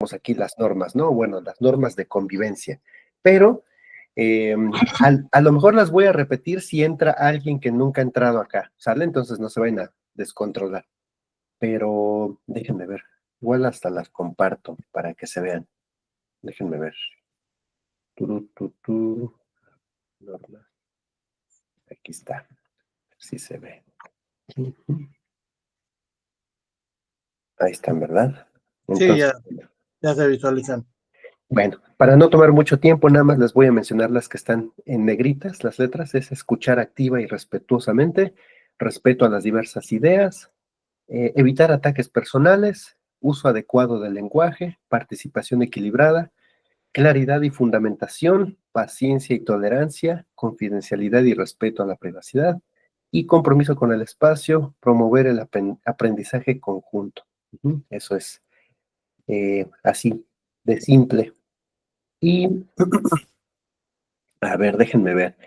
aquí las normas, ¿no? Bueno, las normas de convivencia, pero a lo mejor las voy a repetir si entra alguien que nunca ha entrado acá, ¿sale? Entonces no se vayan a descontrolar, pero déjenme ver, igual hasta las comparto para que se vean, déjenme ver. Normas, aquí está, si se ve. Ahí están, ¿verdad? Sí, Entonces, ya se visualizan. bueno, para no tomar mucho tiempo, nada más les voy a mencionar las que están en negritas, las letras, es escuchar activa y respetuosamente, respeto a las diversas ideas, evitar ataques personales, uso adecuado del lenguaje, participación equilibrada, claridad y fundamentación, paciencia y tolerancia, confidencialidad y respeto a la privacidad, y compromiso con el espacio, promover el aprendizaje conjunto. Eso es así de simple. Y a ver, déjenme ver.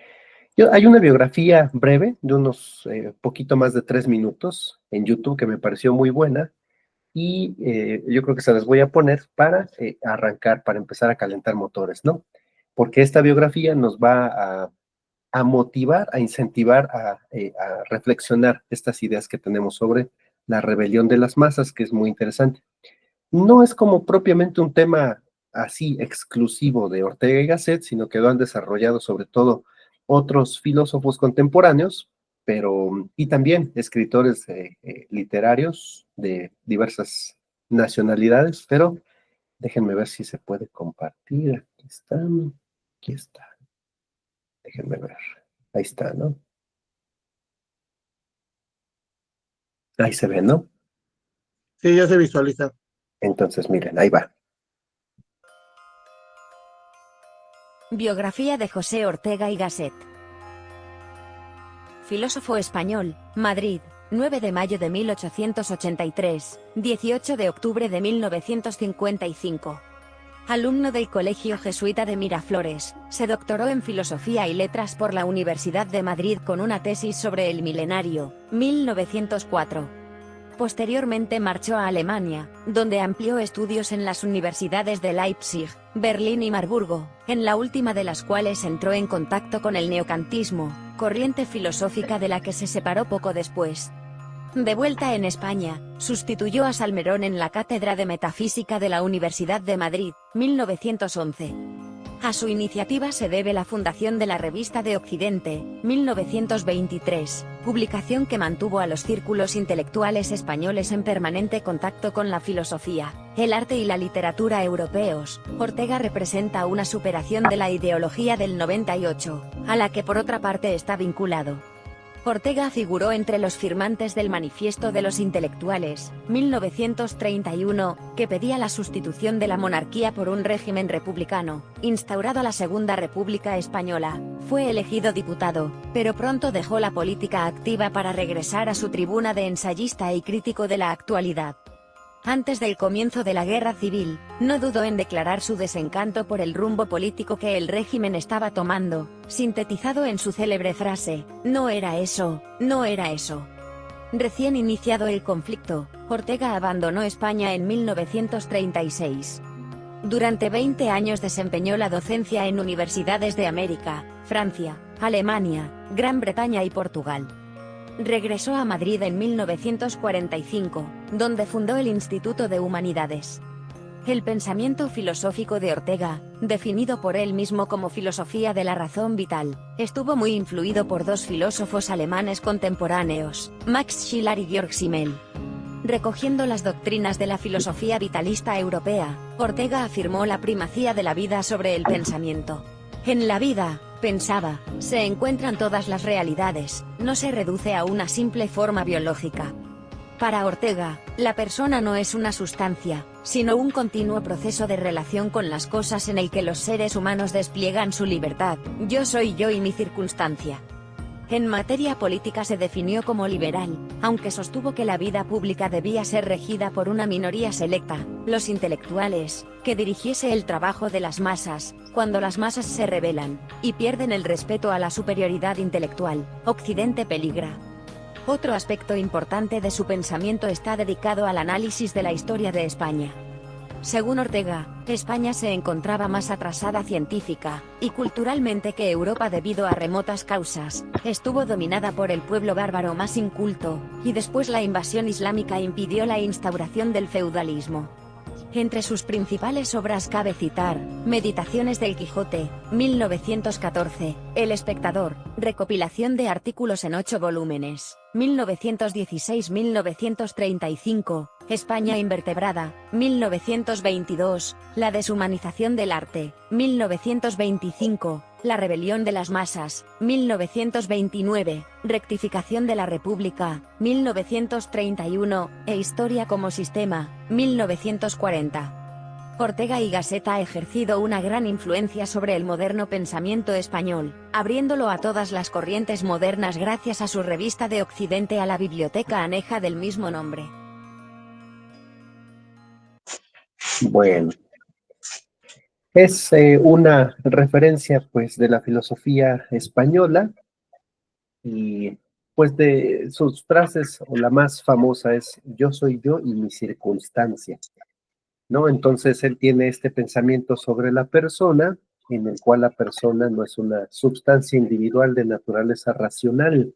Hay una biografía breve de unos poquito más de 3 minutos en YouTube que me pareció muy buena y yo creo que se las voy a poner para arrancar, para empezar a calentar motores, ¿no? Porque esta biografía nos va a motivar, a incentivar, a reflexionar estas ideas que tenemos sobre la rebelión de las masas, que es muy interesante. No es como propiamente un tema así exclusivo de Ortega y Gasset, sino que lo han desarrollado sobre todo otros filósofos contemporáneos, pero y también escritores literarios de diversas nacionalidades, pero déjenme ver si se puede compartir. Aquí está, aquí está. Déjenme ver. Ahí está, ¿no? Ahí se ve, ¿no? Sí, ya se visualizan. Entonces, miren, ahí va. Biografía de José Ortega y Gasset. Filósofo español, Madrid, 9 de mayo de 1883, 18 de octubre de 1955. Alumno del Colegio Jesuita de Miraflores, se doctoró en Filosofía y Letras por la Universidad de Madrid con una tesis sobre el milenario, 1904. Posteriormente marchó a Alemania, donde amplió estudios en las universidades de Leipzig, Berlín y Marburgo, en la última de las cuales entró en contacto con el neocantismo, corriente filosófica de la que se separó poco después. De vuelta en España, sustituyó a Salmerón en la Cátedra de Metafísica de la Universidad de Madrid, 1911. A su iniciativa se debe la fundación de la Revista de Occidente, 1923, publicación que mantuvo a los círculos intelectuales españoles en permanente contacto con la filosofía, el arte y la literatura europeos. Ortega representa una superación de la ideología del 98, a la que por otra parte está vinculado. Ortega figuró entre los firmantes del Manifiesto de los Intelectuales, 1931, que pedía la sustitución de la monarquía por un régimen republicano, instaurada la Segunda República Española. Fue elegido diputado, pero pronto dejó la política activa para regresar a su tribuna de ensayista y crítico de la actualidad. Antes del comienzo de la Guerra Civil, no dudó en declarar su desencanto por el rumbo político que el régimen estaba tomando, sintetizado en su célebre frase: "No era eso, no era eso". Recién iniciado el conflicto, Ortega abandonó España en 1936. Durante 20 años desempeñó la docencia en universidades de América, Francia, Alemania, Gran Bretaña y Portugal. Regresó a Madrid en 1945, donde fundó el Instituto de Humanidades. El pensamiento filosófico de Ortega, definido por él mismo como filosofía de la razón vital, estuvo muy influido por dos filósofos alemanes contemporáneos, Max Schiller y Georg Simmel. Recogiendo las doctrinas de la filosofía vitalista europea, Ortega afirmó la primacía de la vida sobre el pensamiento. En la vida, pensaba, se encuentran todas las realidades, no se reduce a una simple forma biológica. Para Ortega, la persona no es una sustancia, sino un continuo proceso de relación con las cosas en el que los seres humanos despliegan su libertad. Yo soy yo y mi circunstancia. En materia política se definió como liberal, aunque sostuvo que la vida pública debía ser regida por una minoría selecta, los intelectuales, que dirigiese el trabajo de las masas. Cuando las masas se rebelan, y pierden el respeto a la superioridad intelectual, Occidente peligra. Otro aspecto importante de su pensamiento está dedicado al análisis de la historia de España. Según Ortega, España se encontraba más atrasada científica y culturalmente que Europa debido a remotas causas. Estuvo dominada por el pueblo bárbaro más inculto, y después la invasión islámica impidió la instauración del feudalismo. Entre sus principales obras cabe citar, Meditaciones del Quijote, 1914, El Espectador, recopilación de artículos en 8 volúmenes, 1916-1935, España invertebrada, 1922, La deshumanización del arte, 1925, La rebelión de las masas, 1929, Rectificación de la República, 1931, e Historia como sistema, 1940. Ortega y Gasset ha ejercido una gran influencia sobre el moderno pensamiento español, abriéndolo a todas las corrientes modernas gracias a su revista de Occidente a la biblioteca aneja del mismo nombre. Bueno, es una referencia pues de la filosofía española y pues de sus frases, o la más famosa es yo soy yo y mi circunstancia, ¿no? Entonces él tiene este pensamiento sobre la persona, en el cual la persona no es una sustancia individual de naturaleza racional,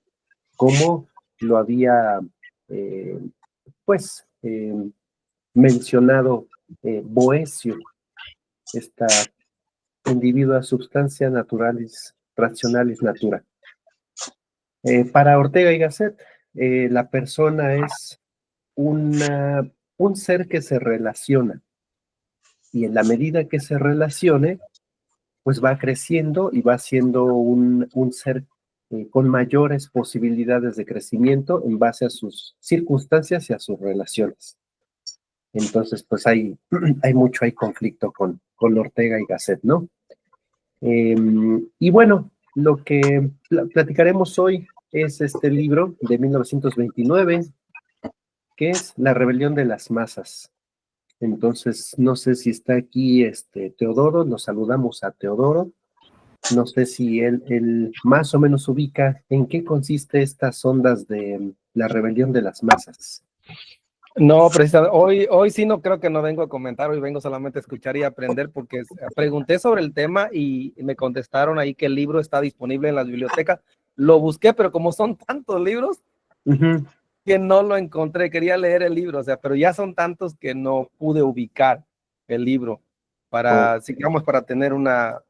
como lo había eh, pues mencionado Boecio, esta individua substancia naturalis rationalis natura. Para Ortega y Gasset, la persona es un ser que se relaciona, y en la medida que se relacione, pues va creciendo y va siendo un ser con mayores posibilidades de crecimiento en base a sus circunstancias y a sus relaciones. Entonces, pues hay conflicto con Ortega y Gasset, ¿no? Y bueno, lo que platicaremos hoy es este libro de 1929, que es La rebelión de las masas. Entonces, no sé si está aquí Teodoro, nos saludamos a Teodoro. No sé si él más o menos ubica en qué consiste estas ondas de la rebelión de las masas. No, precisamente, hoy sí no creo que no vengo a comentar, hoy vengo solamente a escuchar y aprender, porque pregunté sobre el tema y me contestaron ahí que el libro está disponible en la biblioteca. Lo busqué, pero como son tantos libros, que no lo encontré. Quería leer el libro, o sea, pero ya son tantos que no pude ubicar el libro para, digamos, para tener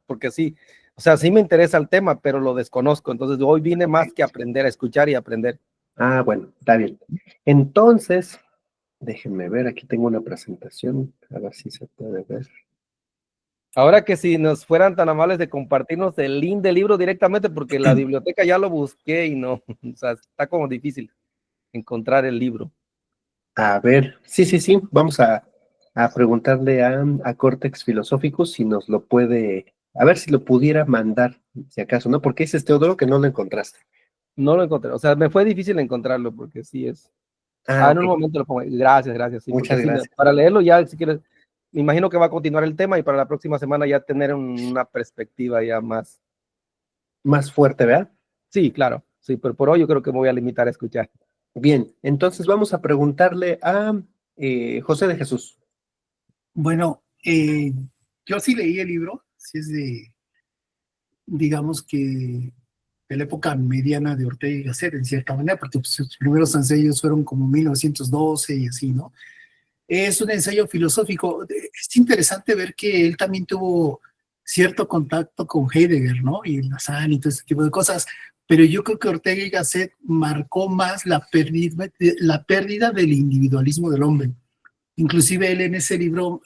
porque sí, o sea, sí me interesa el tema, pero lo desconozco. Entonces hoy vine más que a aprender, a escuchar y aprender. Ah, bueno, está bien. Entonces, déjenme ver, aquí tengo una presentación, a ver si se puede ver. Ahora que si nos fueran tan amables de compartirnos el link del libro directamente, porque en la biblioteca ya lo busqué y no, o sea, está como difícil encontrar el libro. A ver, sí, vamos a preguntarle a Cortex Filosóficus si nos lo puede, a ver si lo pudiera mandar, si acaso, ¿no? Porque dices, Teodoro, que no lo encontraste. No lo encontré, o sea, me fue difícil encontrarlo porque sí es. En un momento lo pongo. Gracias. Sí, muchas gracias. Sí, para leerlo ya, si quieres, me imagino que va a continuar el tema y para la próxima semana ya tener una perspectiva ya más. Más fuerte, ¿verdad? Sí, claro, sí, pero por hoy yo creo que me voy a limitar a escuchar. Bien, entonces vamos a preguntarle a José de Jesús. Bueno, yo sí leí el libro, sí es digamos que de la época mediana de Ortega y Gasset, en cierta manera, porque pues, sus primeros ensayos fueron como 1912 y así, ¿no? Es un ensayo filosófico. Es interesante ver que él también tuvo cierto contacto con Heidegger, ¿no? Y Lazán y todo ese tipo de cosas, pero yo creo que Ortega y Gasset marcó más la pérdida del individualismo del hombre. Inclusive él en ese libro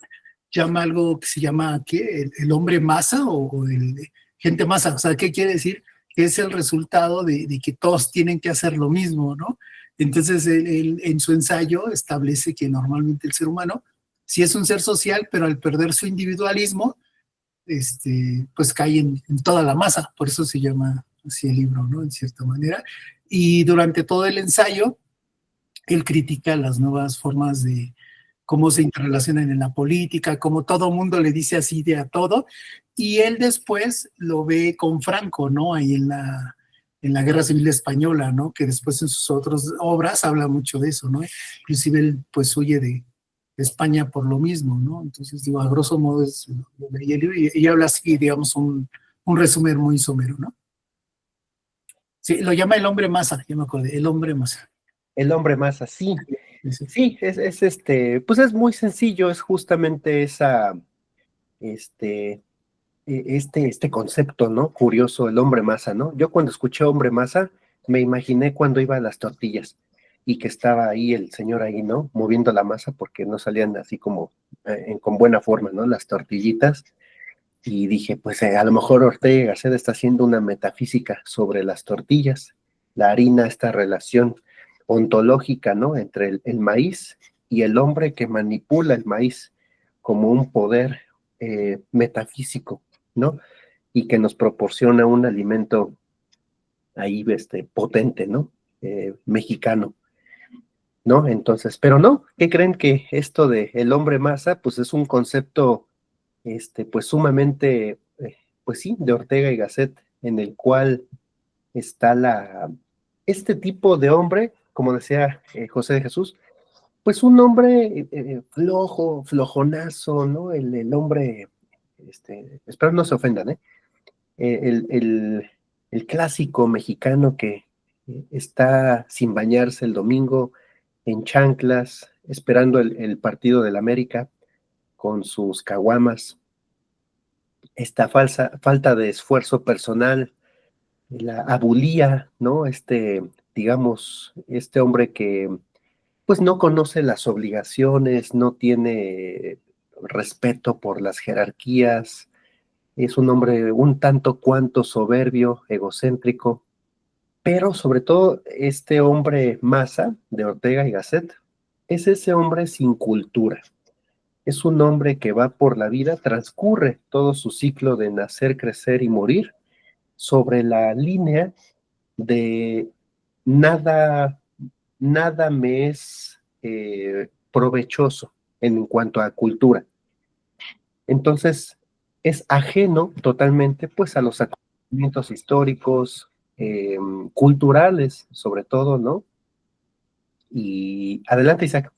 llama algo que se llama, ¿qué? El hombre masa o el gente masa. O sea, ¿qué quiere decir? Que es el resultado de que todos tienen que hacer lo mismo, ¿no? Entonces, él en su ensayo establece que normalmente el ser humano sí es un ser social, pero al perder su individualismo, pues cae en toda la masa. Por eso se llama así el libro, ¿no? En cierta manera. Y durante todo el ensayo, él critica las nuevas formas de cómo se interrelacionan en la política, cómo todo mundo le dice así de a todo, y él después lo ve con Franco, ¿no? Ahí en la Guerra Civil Española, ¿no? Que después en sus otras obras habla mucho de eso, ¿no? Inclusive él pues huye España por lo mismo, ¿no? Entonces, digo, a grosso modo leí el libro y habla así, digamos, un resumen muy somero, ¿no? Sí, lo llama El hombre masa, ya me acordé, El hombre masa. El hombre más así. Sí. Sí, pues es muy sencillo, es justamente este, este concepto, ¿no? Curioso, el hombre masa, ¿no? Yo cuando escuché hombre masa, me imaginé cuando iba a las tortillas y que estaba ahí el señor ahí, ¿no? Moviendo la masa porque no salían así como con buena forma, ¿no? Las tortillitas. Y dije, pues a lo mejor Ortega y Gasset está haciendo una metafísica sobre las tortillas, la harina, esta relación ontológica, ¿no? Entre el maíz y el hombre que manipula el maíz como un poder metafísico, ¿no? Y que nos proporciona un alimento ahí potente, ¿no? Mexicano, ¿no? Entonces, pero no, ¿qué creen que esto de el hombre masa, pues es un concepto pues sumamente, pues sí, de Ortega y Gasset, en el cual está este tipo de hombre, como decía José de Jesús, pues un hombre flojo, flojonazo, ¿no? El hombre, espero no se ofendan, ¿eh? El clásico mexicano que está sin bañarse el domingo, en chanclas, esperando el partido del América con sus caguamas, esta falta de esfuerzo personal, la abulía, ¿no? Digamos, este hombre que pues no conoce las obligaciones, no tiene respeto por las jerarquías, es un hombre un tanto cuanto soberbio, egocéntrico, pero sobre todo este hombre masa de Ortega y Gasset es ese hombre sin cultura. Es un hombre que va por la vida, transcurre todo su ciclo de nacer, crecer y morir sobre la línea de nada, nada me es provechoso en cuanto a cultura. Entonces, es ajeno totalmente pues a los acontecimientos históricos, culturales, sobre todo, ¿no? Y adelante, Isaac.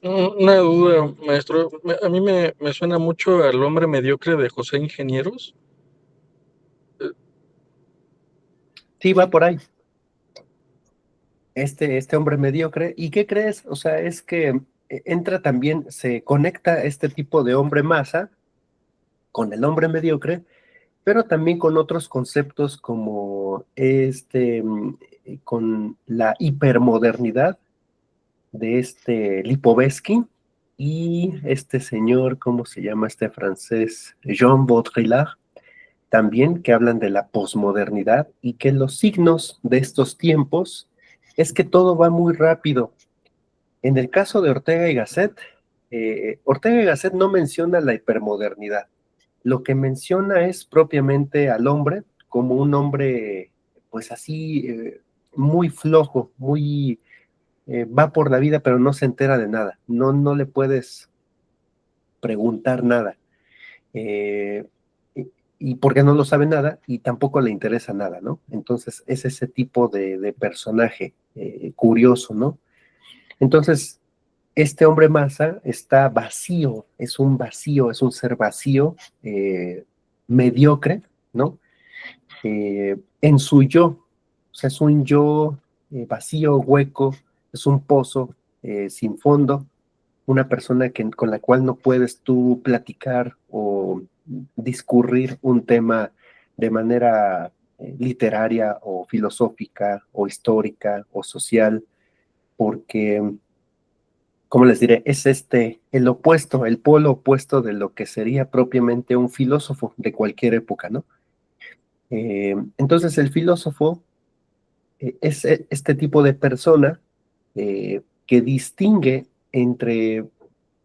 Una duda, maestro. A mí me suena mucho al hombre mediocre de José Ingenieros. Sí, va por ahí. Este hombre mediocre. ¿Y qué crees? O sea, es que entra también, se conecta este tipo de hombre masa con el hombre mediocre, pero también con otros conceptos como con la hipermodernidad de Lipovetsky y este señor, ¿cómo se llama este francés? Jean Baudrillard, también que hablan de la posmodernidad y que los signos de estos tiempos es que todo va muy rápido. En el caso de Ortega y Gasset, Ortega y Gasset no menciona la hipermodernidad. Lo que menciona es propiamente al hombre como un hombre, pues así, muy flojo, muy, va por la vida, pero no se entera de nada. No le puedes preguntar nada. Eh, y porque no lo sabe nada y tampoco le interesa nada, ¿no? Entonces es ese tipo de personaje curioso, ¿no? Entonces, este hombre masa está vacío, es un vacío, es un ser vacío, mediocre, ¿no? En su yo, o sea, es un yo vacío, hueco, es un pozo sin fondo, una persona con la cual no puedes tú platicar o discurrir un tema de manera literaria o filosófica o histórica o social, porque, ¿cómo les diré? Es el opuesto, el polo opuesto de lo que sería propiamente un filósofo de cualquier época, ¿no? Entonces el filósofo es este tipo de persona que distingue entre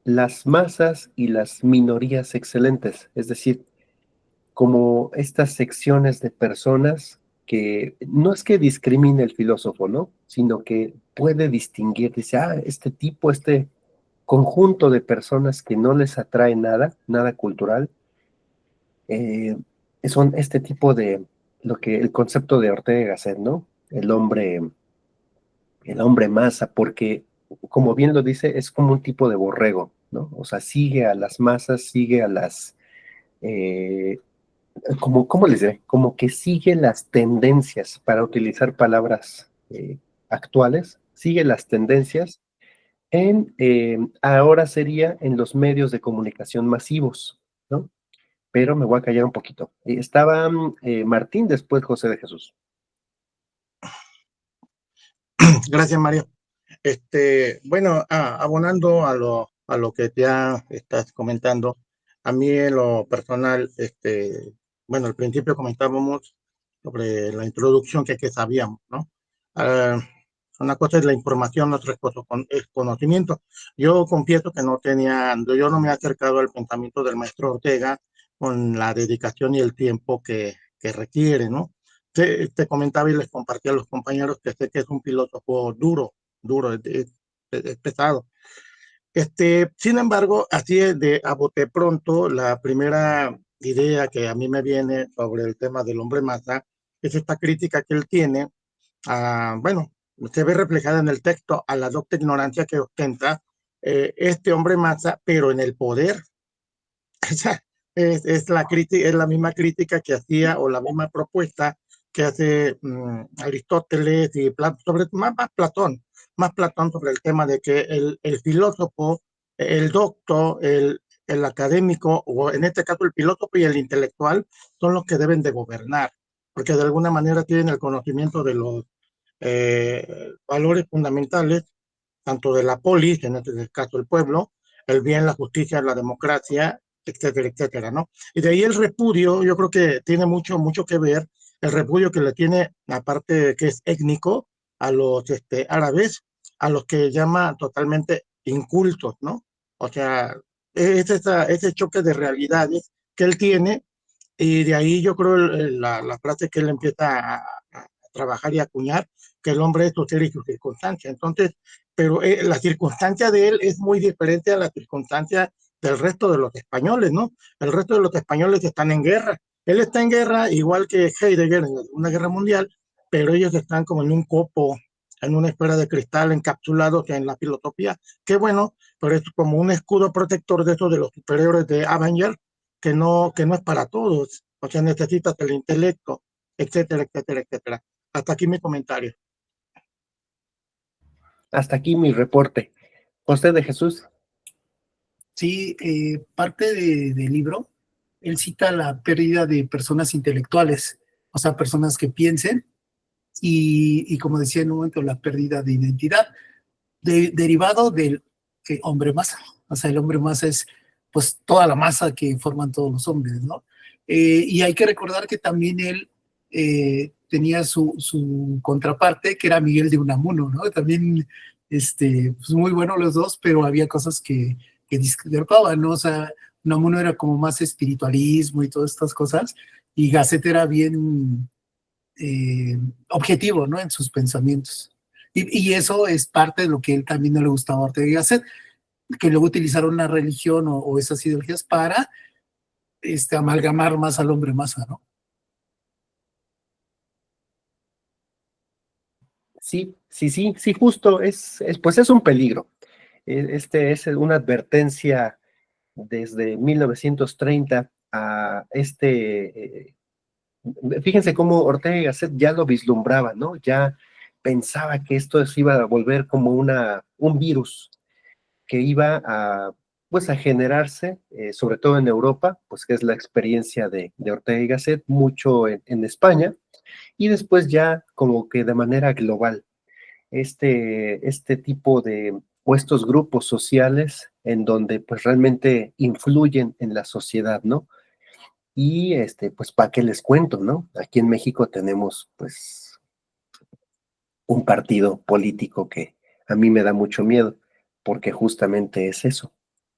las masas y las minorías excelentes, es decir, como estas secciones de personas que no es que discrimine el filósofo, ¿no? Sino que puede distinguir, dice, este tipo, este conjunto de personas que no les atrae nada, nada cultural, eh, son este tipo de, el concepto de Ortega y Gasset, ¿no? El hombre masa, porque como bien lo dice, es como un tipo de borrego, ¿no? O sea, sigue a las masas, sigue a las, eh, ¿cómo les diré? Como que sigue las tendencias, para utilizar palabras actuales, sigue las tendencias ahora sería en los medios de comunicación masivos, ¿no? Pero me voy a callar un poquito. Estaba Martín, después José de Jesús. Gracias, Mario. Bueno, abonando a lo que ya estás comentando, a mí en lo personal, bueno, al principio comentábamos sobre la introducción que sabíamos, ¿no? Ah, una cosa es la información, otra cosa es conocimiento. Yo confieso que yo no me he acercado al pensamiento del maestro Ortega con la dedicación y el tiempo que requiere, ¿no? Te comentaba y les compartía a los compañeros que sé que es un filósofo duro, es pesado. Sin embargo, así es a bote pronto, la primera idea que a mí me viene sobre el tema del hombre masa es esta crítica que él tiene, bueno, se ve reflejada en el texto a la docta ignorancia que ostenta este hombre masa, pero en el poder. Esa es la misma crítica que hacía o la misma propuesta que hace Aristóteles y sobre más Platón sobre el tema de que el filósofo, el doctor, el académico, o en este caso el filósofo y el intelectual, son los que deben de gobernar, porque de alguna manera tienen el conocimiento de los valores fundamentales, tanto de la polis, en este caso el pueblo, el bien, la justicia, la democracia, etcétera, etcétera, ¿no? Y de ahí el repudio, yo creo que tiene mucho que ver, el repudio que le tiene, aparte que es étnico, a los árabes, a los que llama totalmente incultos, ¿no? O sea, ese choque de realidades que él tiene, y de ahí yo creo la frase que él empieza a trabajar y a acuñar, que el hombre es su ser y su circunstancia. Entonces, pero la circunstancia de él es muy diferente a la circunstancia del resto de los españoles, ¿no? El resto de los españoles están en guerra. Él está en guerra, igual que Heidegger en una guerra mundial, pero ellos están como en un copo, en una esfera de cristal, encapsulados en la filosofía. Qué bueno, pero es como un escudo protector de esos de los superiores de Avenger, que no es para todos. O sea, necesitas el intelecto, etcétera, etcétera, etcétera. Hasta aquí mi comentario. Hasta aquí mi reporte. José de Jesús. Sí, parte del libro, él cita la pérdida de personas intelectuales, o sea, personas que piensen, y como decía en un momento, la pérdida de identidad, derivado del hombre masa. O sea, el hombre masa es pues toda la masa que forman todos los hombres, ¿no? Y hay que recordar que también él tenía su contraparte, que era Miguel de Unamuno, ¿no? También, pues muy buenos los dos, pero había cosas que discrepaban, ¿no? O sea, Unamuno era como más espiritualismo y todas estas cosas, y Gasset era bien objetivo, ¿no? En sus pensamientos. Y eso es parte de lo que él también no le gustaba a Ortega y Gasset, que luego utilizaron la religión o esas ideologías para amalgamar más al hombre masa, ¿no? Sí, justo, pues es un peligro. Este es una advertencia desde 1930 a fíjense cómo Ortega y Gasset ya lo vislumbraba, ¿no? Ya pensaba que esto se iba a volver como un virus que iba pues a generarse, sobre todo en Europa, pues que es la experiencia de Ortega y Gasset, mucho en España, y después ya como que de manera global, este tipo o estos grupos sociales en donde pues realmente influyen en la sociedad, ¿no? Y pues para qué les cuento, ¿no? Aquí en México tenemos pues un partido político que a mí me da mucho miedo, porque justamente es eso,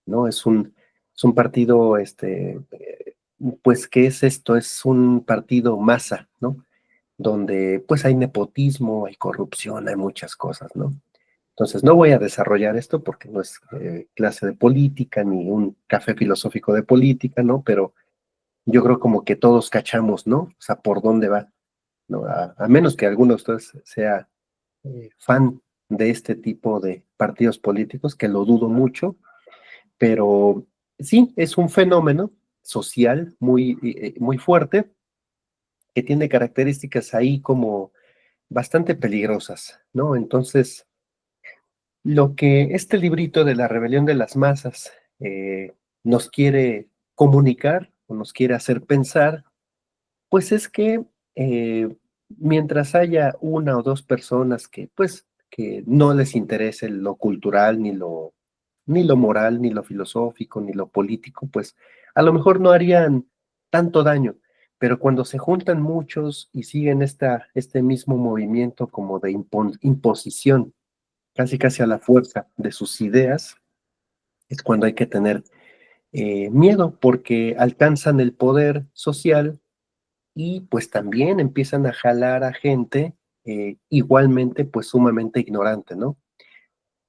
¿no? Es un partido, pues, ¿qué es esto? Es un partido masa, ¿no? Donde pues hay nepotismo, hay corrupción, hay muchas cosas, ¿no? Entonces, no voy a desarrollar esto porque no es clase de política ni un café filosófico de política, ¿no? Pero yo creo como que todos cachamos, ¿no? O sea, por dónde va, ¿no? A menos que alguno de ustedes sea fan de este tipo de partidos políticos, que lo dudo mucho, pero sí, es un fenómeno social muy fuerte, que tiene características ahí como bastante peligrosas, ¿no? Entonces, lo que este librito de la rebelión de las masas nos quiere comunicar o nos quiere hacer pensar, pues es que mientras haya una o dos personas que, pues, que no les interese lo cultural, ni lo moral, ni lo filosófico, ni lo político, pues a lo mejor no harían tanto daño. Pero cuando se juntan muchos y siguen este mismo movimiento como de imposición, casi casi a la fuerza de sus ideas, es cuando hay que tener miedo, porque alcanzan el poder social y pues también empiezan a jalar a gente igualmente pues sumamente ignorante, ¿no?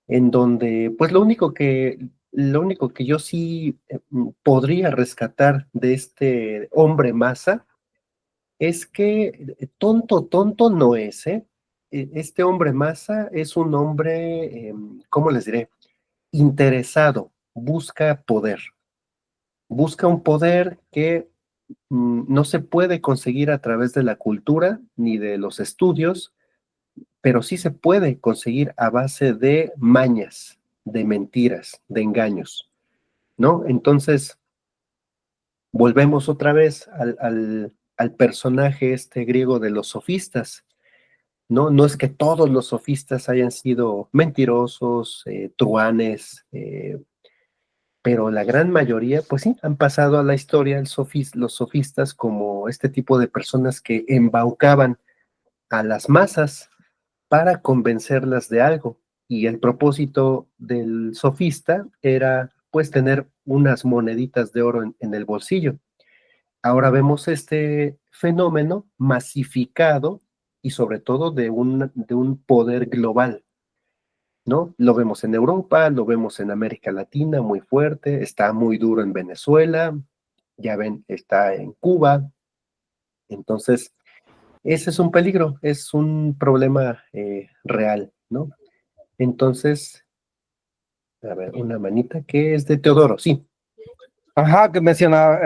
En donde pues lo único que yo sí podría rescatar de este hombre masa es que tonto, tonto no es, ¿eh? Este hombre masa es un hombre, ¿cómo les diré? Interesado, busca un poder que no se puede conseguir a través de la cultura ni de los estudios, pero sí se puede conseguir a base de mañas, de mentiras, de engaños, ¿no? Entonces, volvemos otra vez al personaje este griego de los sofistas, ¿no? No es que todos los sofistas hayan sido mentirosos, truanes, pero la gran mayoría, pues sí, han pasado a la historia los sofistas como este tipo de personas que embaucaban a las masas para convencerlas de algo. Y el propósito del sofista era pues tener unas moneditas de oro en el bolsillo. Ahora vemos este fenómeno masificado y sobre todo de un poder global, ¿no? Lo vemos en Europa, lo vemos en América Latina muy fuerte, está muy duro en Venezuela, ya ven, está en Cuba. Entonces, ese es un peligro, es un problema real, ¿no? Entonces, a ver, una manita que es de Teodoro, sí. Ajá, que mencionaba,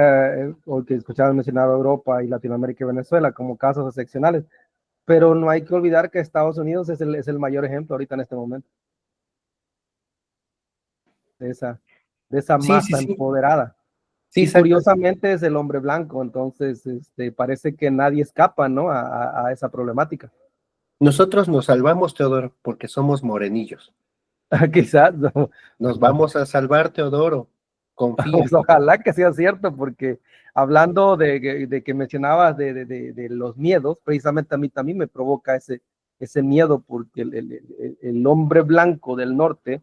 o que escuchaba mencionar Europa y Latinoamérica y Venezuela como casos excepcionales, pero no hay que olvidar que Estados Unidos es el mayor ejemplo ahorita en este momento de esa, de esa Sí, sí, masa sí, empoderada. sí, Y exacto. curiosamente es el hombre blanco, entonces parece que nadie escapa, ¿no? a esa problemática. Nosotros nos salvamos, Teodoro, porque somos morenillos. Quizás, ¿no? Nos vamos a salvar, Teodoro, confía. Pues ojalá que sea cierto, porque hablando de que mencionabas de los miedos, precisamente a mí también me provoca ese miedo, porque el hombre blanco del norte,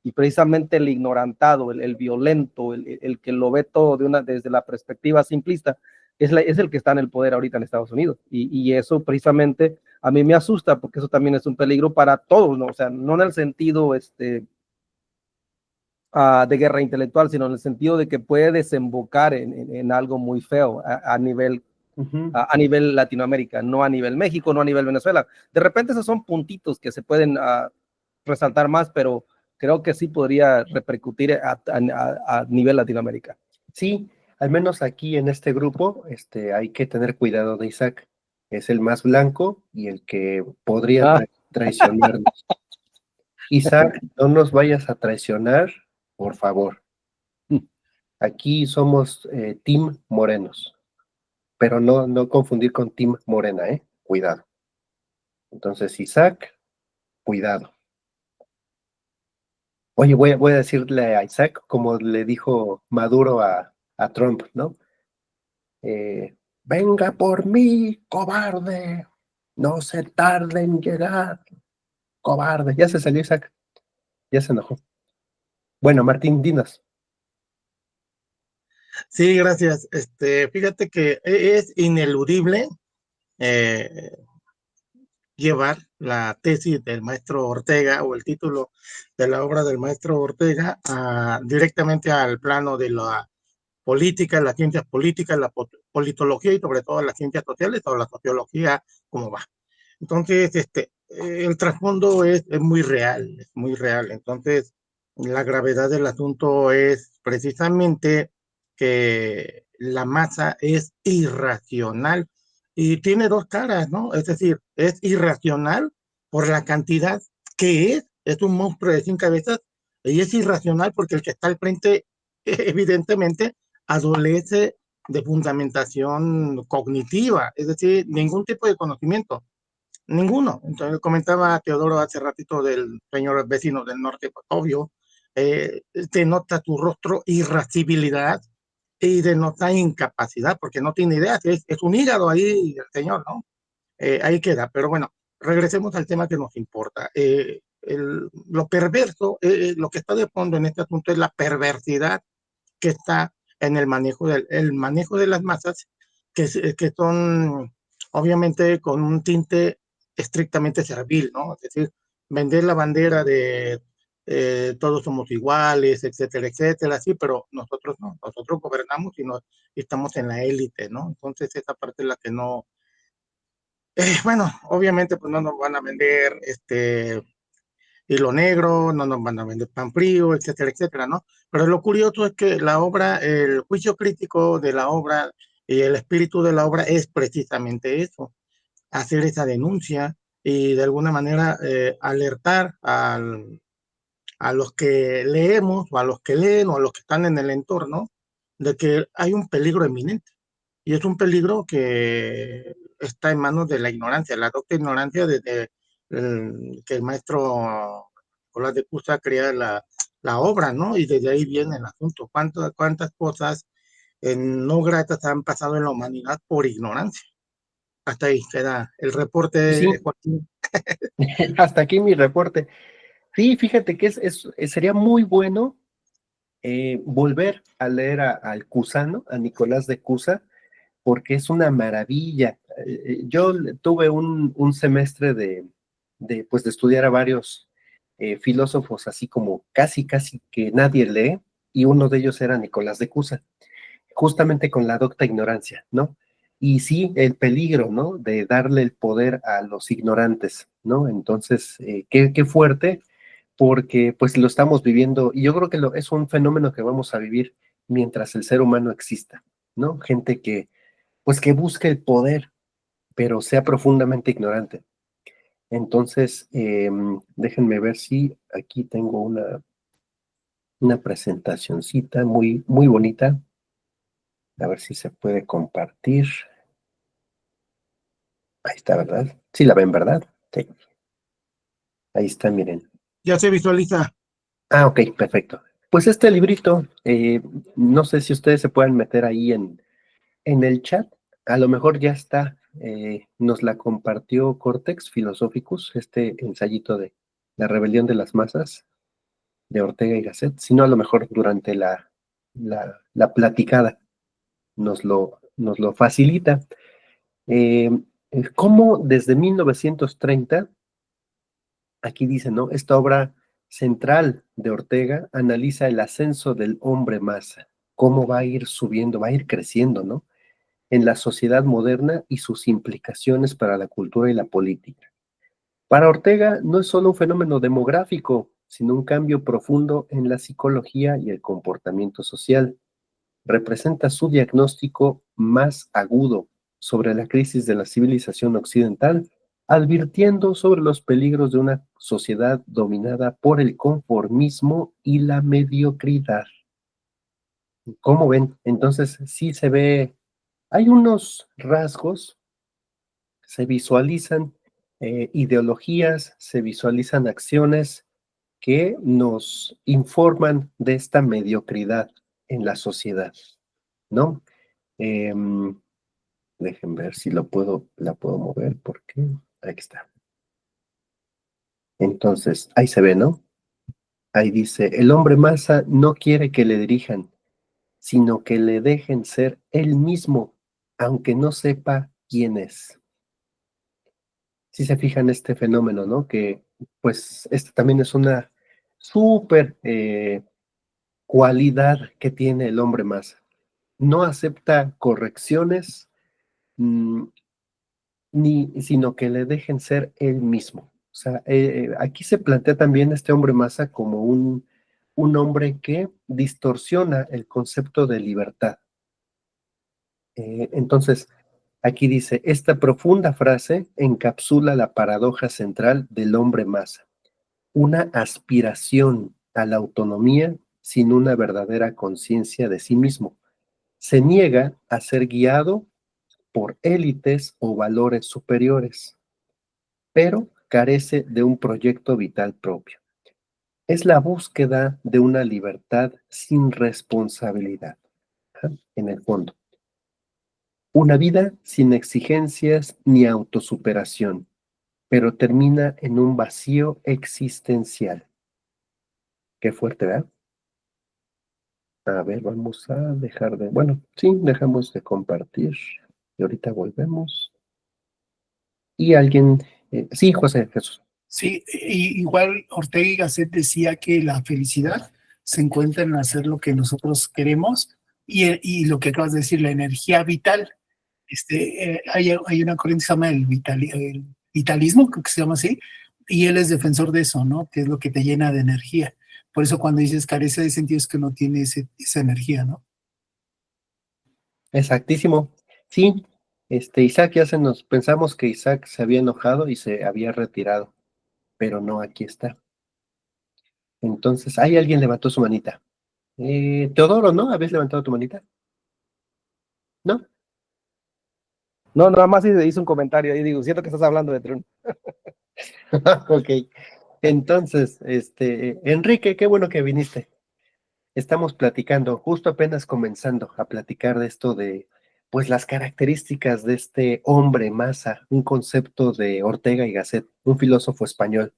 y precisamente el ignorantado, el violento, el que lo ve todo desde la perspectiva simplista, es el que está en el poder ahorita en Estados Unidos. Y eso precisamente a mí me asusta, porque eso también es un peligro para todos, ¿no? O sea, no en el sentido de guerra intelectual, sino en el sentido de que puede desembocar en algo muy feo a nivel, Uh-huh. a nivel Latinoamérica, no a nivel México, no a nivel Venezuela. De repente esos son puntitos que se pueden resaltar más, pero creo que sí podría repercutir a nivel Latinoamérica. Sí, al menos aquí en este grupo, hay que tener cuidado de Isaac. Es el más blanco y el que podría Ah, traicionarnos. Isaac, no nos vayas a traicionar, por favor. Aquí somos Team Morenos, pero no confundir con Team Morena, ¿eh? Cuidado. Entonces, Isaac, cuidado. Oye, voy a decirle a Isaac como le dijo Maduro a Trump, ¿no? Venga por mí, cobarde. No se tarde en llegar, cobarde. Ya se salió Isaac, ya se enojó. Bueno, Martín, dinos. Sí, gracias. Fíjate que es ineludible eh, llevar la tesis del maestro Ortega o el título de la obra del maestro Ortega directamente al plano de la política, las ciencias políticas, la politología y sobre todo las ciencias sociales o la sociología, cómo va. Entonces, el trasfondo es muy real, es muy real. Entonces, la gravedad del asunto es precisamente que la masa es irracional y tiene dos caras, ¿no? Es decir, es irracional por la cantidad que es un monstruo de 5 cabezas, y es irracional porque el que está al frente, evidentemente, adolece de fundamentación cognitiva, es decir, ningún tipo de conocimiento. Ninguno. Entonces comentaba Teodoro hace ratito del señor vecino del norte, pues, obvio, denota tu rostro irascibilidad y denota incapacidad, porque no tiene ideas, es un hígado ahí el señor, ¿no? Ahí queda, pero bueno, regresemos al tema que nos importa. Lo perverso, lo que está de fondo en este asunto es la perversidad que está en el manejo de las masas, que son obviamente con un tinte estrictamente servil, ¿no? Es decir, vender la bandera de todos somos iguales, etcétera, etcétera, sí, pero nosotros no, nosotros gobernamos y estamos en la élite, ¿no? Entonces esa parte es la que no, bueno, obviamente pues no nos van a vender hilo negro, no nos van a vender pan frío, etcétera, etcétera, ¿no? Pero lo curioso es que la obra, el juicio crítico de la obra y el espíritu de la obra es precisamente eso, hacer esa denuncia y de alguna manera alertar a los que leemos o a los que leen o a los que están en el entorno de que hay un peligro eminente. Y es un peligro que está en manos de la ignorancia, la docta ignorancia desde que el maestro Nicolás de Cusa crea la obra, ¿no? Y desde ahí viene el asunto. ¿Cuántas cosas no gratas han pasado en la humanidad por ignorancia? Hasta ahí queda el reporte, Sí, Joaquín. hasta aquí mi reporte. Sí, fíjate que sería muy bueno volver a leer al Cusano, a Nicolás de Cusa, porque es una maravilla. Yo tuve un semestre pues, de estudiar a varios filósofos, así como casi que nadie lee, y uno de ellos era Nicolás de Cusa, justamente con la docta ignorancia, ¿no? Y sí, el peligro, ¿no? De darle el poder a los ignorantes, ¿no? Entonces, qué fuerte, porque pues lo estamos viviendo, y yo creo que es un fenómeno que vamos a vivir mientras el ser humano exista, ¿no? Gente pues que busque el poder, pero sea profundamente ignorante. Entonces, déjenme ver si aquí tengo una presentacioncita muy bonita. A ver si se puede compartir. Ahí está, ¿verdad? Sí la ven, ¿verdad? Sí. Ahí está, miren. Ya se visualiza. Ah, ok, perfecto. Pues este librito, no sé si ustedes se pueden meter ahí en el chat. A lo mejor ya está. Nos la compartió Cortex Philosophicus, este ensayito de La rebelión de las masas de Ortega y Gasset. Si no, a lo mejor durante la platicada nos lo facilita. Eh, Cómo desde 1930, aquí dice, ¿no? Esta obra central de Ortega analiza el ascenso del hombre masa, cómo va a ir subiendo, va a ir creciendo, ¿no? En la sociedad moderna y sus implicaciones para la cultura y la política. Para Ortega no es solo un fenómeno demográfico, sino un cambio profundo en la psicología y el comportamiento social. Representa su diagnóstico más agudo sobre la crisis de la civilización occidental, advirtiendo sobre los peligros de una sociedad dominada por el conformismo y la mediocridad. ¿Cómo ven? Entonces, sí se ve, hay unos rasgos, se visualizan ideologías, se visualizan acciones que nos informan de esta mediocridad en la sociedad, ¿no? Em, Dejen ver si la puedo mover, porque aquí está. Entonces, ahí se ve, ¿no? Ahí dice, el hombre masa no quiere que le dirijan, sino que le dejen ser él mismo, aunque no sepa quién es. Si se fijan este fenómeno, ¿no? Que pues este también es una súper cualidad que tiene el hombre masa. No acepta correcciones, sino que le dejen ser él mismo. O sea, aquí se plantea también este hombre masa como un hombre que distorsiona el concepto de libertad. Entonces, aquí dice, esta profunda frase encapsula la paradoja central del hombre masa, una aspiración a la autonomía sin una verdadera conciencia de sí mismo. Se niega a ser guiado por élites o valores superiores, pero carece de un proyecto vital propio. Es la búsqueda de una libertad sin responsabilidad, en el fondo. Una vida sin exigencias ni autosuperación, pero termina en un vacío existencial. Qué fuerte, ¿verdad? A ver, vamos a dejar de... Bueno, sí, dejamos de compartir. Y ahorita volvemos. Y alguien... sí, José Jesús. Sí, igual Ortega y Gasset decía que la felicidad se encuentra en hacer lo que nosotros queremos y lo que acabas de decir, la energía vital. Hay una corriente que se llama el vitalismo, creo que se llama así, y él es defensor de eso, ¿no? Que es lo que te llena de energía. Por eso cuando dices carece de sentido es que no tiene esa energía, ¿no? Exactísimo. Sí, Isaac ya pensamos que Isaac se había enojado y se había retirado, pero no, aquí está. Entonces, ahí alguien levantó su manita. Teodoro, ¿no? ¿Habías levantado tu manita? ¿No? No, nada más hice un comentario y digo, siento que estás hablando de Trump. Ok. Entonces, Enrique, qué bueno que viniste. Estamos platicando, justo apenas comenzando a platicar de esto de, pues, las características de este hombre masa, un concepto de Ortega y Gasset, un filósofo español.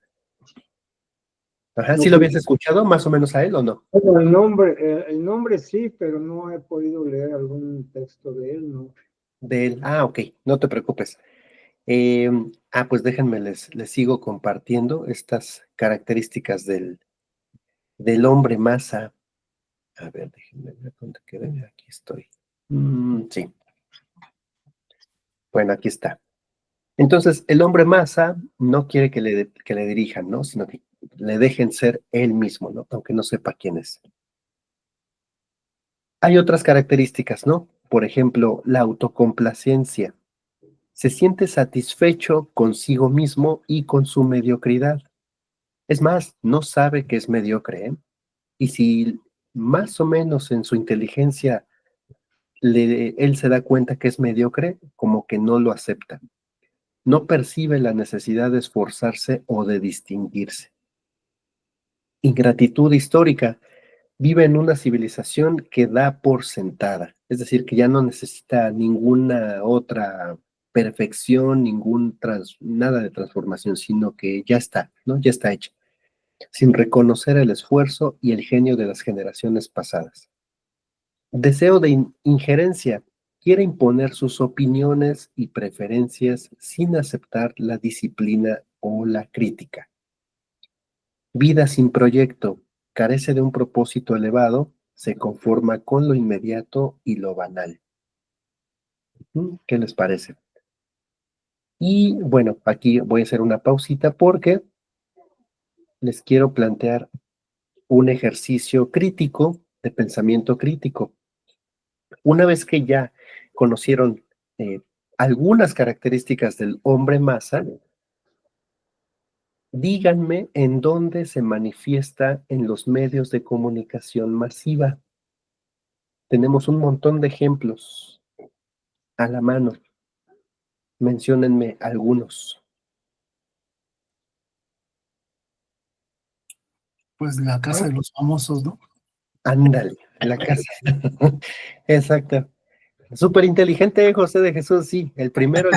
Ajá, ¿sí lo habías escuchado más o menos a él o no? Bueno, el nombre sí, pero no he podido leer algún texto de él, ¿no? De él. Ah, ok, no te preocupes. Pues déjenme, les sigo compartiendo estas características del hombre masa. A ver, déjenme ver dónde quedé. Aquí estoy. Sí. Bueno, aquí está. Entonces, el hombre masa no quiere que le dirijan, ¿no? Sino que le dejen ser él mismo, ¿no? Aunque no sepa quién es. Hay otras características, ¿no? Por ejemplo, la autocomplacencia. Se siente satisfecho consigo mismo y con su mediocridad. Es más, no sabe que es mediocre, ¿eh? Y si más o menos en su inteligencia él se da cuenta que es mediocre, como que no lo acepta. No percibe la necesidad de esforzarse o de distinguirse. Ingratitud histórica. Vive en una civilización que da por sentada, es decir, que ya no necesita ninguna otra perfección, nada de transformación, sino que ya está, ¿no? Ya está hecha, sin reconocer el esfuerzo y el genio de las generaciones pasadas. Deseo de injerencia. Quiere imponer sus opiniones y preferencias sin aceptar la disciplina o la crítica. Vida sin proyecto. Carece de un propósito elevado, se conforma con lo inmediato y lo banal. ¿Qué les parece? Y bueno, aquí voy a hacer una pausita porque les quiero plantear un ejercicio crítico de pensamiento crítico. Una vez que ya conocieron algunas características del hombre masa, díganme en dónde se manifiesta en los medios de comunicación masiva. Tenemos un montón de ejemplos a la mano. Menciónenme algunos. Pues la casa de los famosos, ¿no? Ándale, la casa. Exacto. Súper inteligente, José de Jesús, sí. El primero,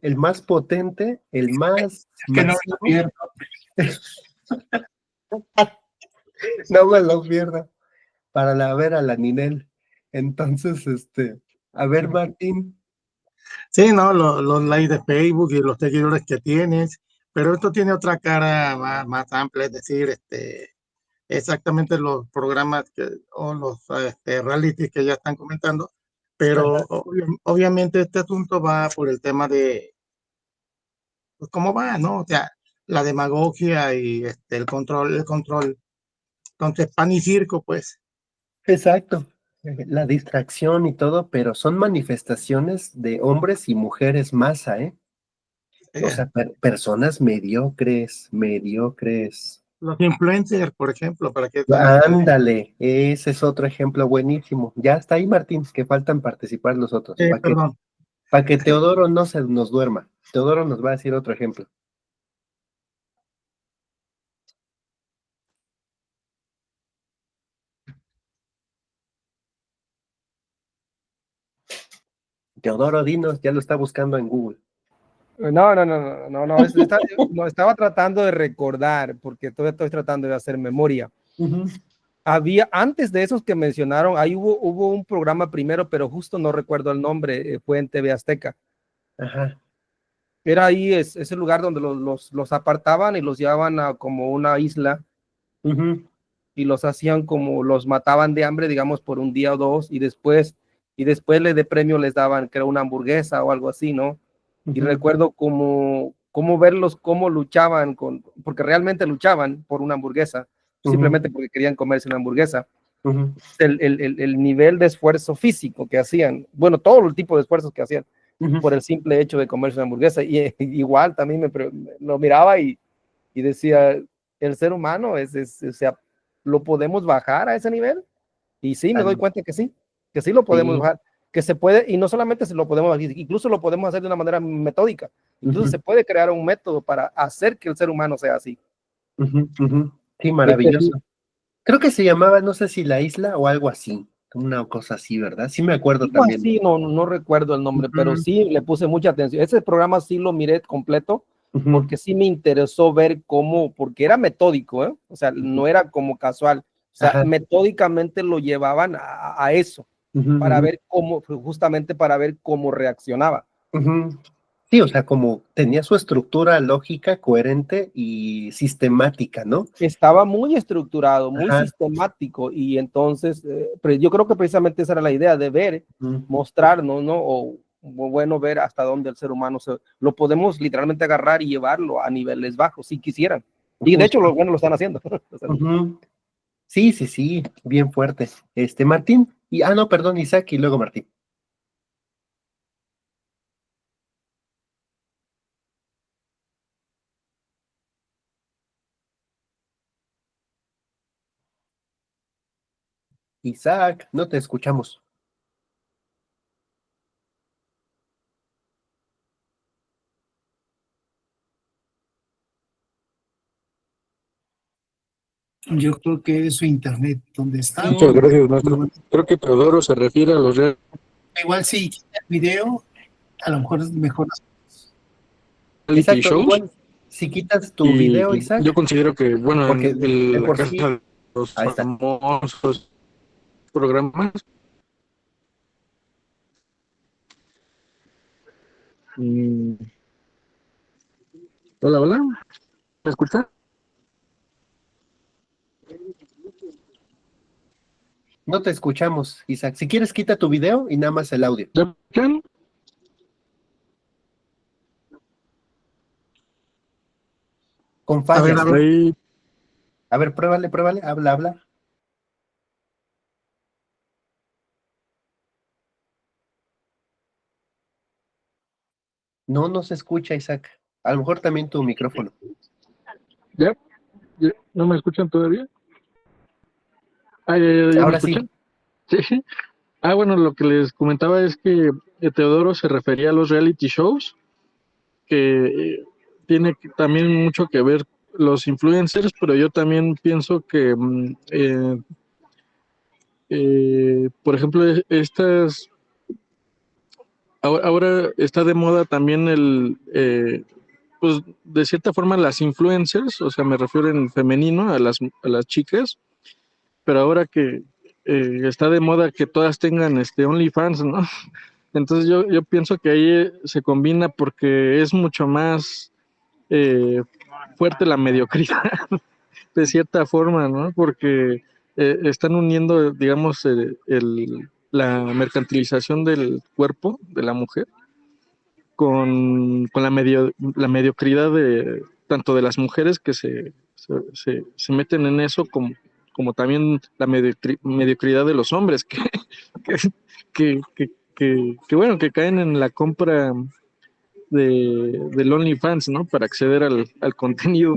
el más potente, el más Que no masivo. lo pierdo. No me lo pierda. Para ver a la Ninel. Entonces, a ver, Martín. Sí, no, los likes de Facebook y los seguidores que tienes, pero esto tiene otra cara más amplia, es decir, exactamente los programas o los realities que ya están comentando, pero obviamente este asunto va por el tema de pues, cómo va, ¿no? O sea, la demagogia y el control. Entonces, pan y circo, pues. Exacto. La distracción y todo, pero son manifestaciones de hombres y mujeres masa, ¿eh? O sea, personas mediocres, mediocres. Los influencers, por ejemplo, para que tengas una idea. Ándale, ese es otro ejemplo buenísimo. Ya está ahí, Martín, que faltan participar los otros, Perdón. para que Teodoro no se nos duerma. Teodoro nos va a decir otro ejemplo. Teodoro, dinos, ya lo está buscando en Google. No, no, estaba tratando de recordar, porque todavía estoy tratando de hacer memoria. Había, antes de esos que mencionaron, ahí hubo un programa primero, pero justo no recuerdo el nombre, fue en TV Azteca. Ajá. Era ahí, ese lugar donde los apartaban y los llevaban a como una isla y los hacían como, los mataban de hambre, digamos, por un día o dos, y después de premio les daban, creo, una hamburguesa o algo así, ¿no? Y recuerdo cómo verlos, cómo luchaban, porque realmente luchaban por una hamburguesa, simplemente porque querían comerse una hamburguesa. El nivel de esfuerzo físico que hacían, bueno, todo el tipo de esfuerzos que hacían por el simple hecho de comerse una hamburguesa. Y igual también lo miraba y decía, el ser humano o sea, ¿lo podemos bajar a ese nivel? Y sí, me doy cuenta que sí lo podemos bajar, que se puede, y no solamente se lo podemos bajar, incluso lo podemos hacer de una manera metódica. Incluso se puede crear un método para hacer que el ser humano sea así. Sí, maravilloso. Creo que se llamaba, no sé si La Isla o algo así, una cosa así, ¿verdad? Sí me acuerdo también. Sí, no recuerdo el nombre, pero sí le puse mucha atención. Ese programa sí lo miré completo, porque sí me interesó ver cómo, porque era metódico, ¿eh? O sea, no era como casual, o sea, metódicamente lo llevaban a eso, para ver cómo, justamente para ver cómo reaccionaba. Sí, o sea, como tenía su estructura lógica, coherente y sistemática, ¿no? Estaba muy estructurado, muy sistemático, y entonces, yo creo que precisamente esa era la idea, de ver, mostrarnos, ¿no? O bueno, ver hasta dónde el ser humano lo podemos literalmente agarrar y llevarlo a niveles bajos, si quisieran. Y de hecho, lo están haciendo. Sí, bien fuerte. Martín, no, perdón, Isaac, y luego Martín. Isaac, no te escuchamos. Yo creo que es su internet donde está. Muchas gracias, maestro. Creo que Teodoro se refiere a los Igual si quita el video, a lo mejor es mejor. reality shows. Igual, si quitas tu video, Isaac. Yo considero que, bueno, porque la casa de los famosos programas. Hola, ¿me escucha? No te escuchamos, Isaac. Si quieres, quita tu video y nada más el audio. ¿Ya me escuchan? Con fallas. A ver, pruébale, habla. No se escucha, Isaac. A lo mejor también tu micrófono. ¿Ya? ¿No me escuchan todavía? ¿Ya me Ahora escuchan? Sí. Bueno, lo que les comentaba es que Teodoro se refería a los reality shows, que tiene también mucho que ver los influencers, pero yo también pienso que, por ejemplo, ahora está de moda también pues de cierta forma las influencers, o sea, me refiero en femenino a las chicas, pero ahora que está de moda que todas tengan OnlyFans, ¿no? Entonces yo pienso que ahí se combina porque es mucho más fuerte la mediocridad, de cierta forma, ¿no? Porque están uniendo, digamos, la mercantilización del cuerpo de la mujer con la mediocridad tanto de las mujeres que se meten en eso, como también la mediocridad de los hombres, que bueno, que caen en la compra del OnlyFans, ¿no? Para acceder al contenido.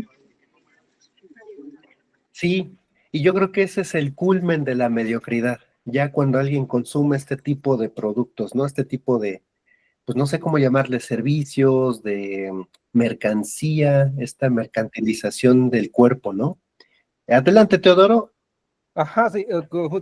Sí, y yo creo que ese es el culmen de la mediocridad, ya cuando alguien consume este tipo de productos, ¿no? Este tipo de, pues no sé cómo llamarle, servicios, de mercancía, esta mercantilización del cuerpo, ¿no? Adelante, Teodoro. Ajá, sí,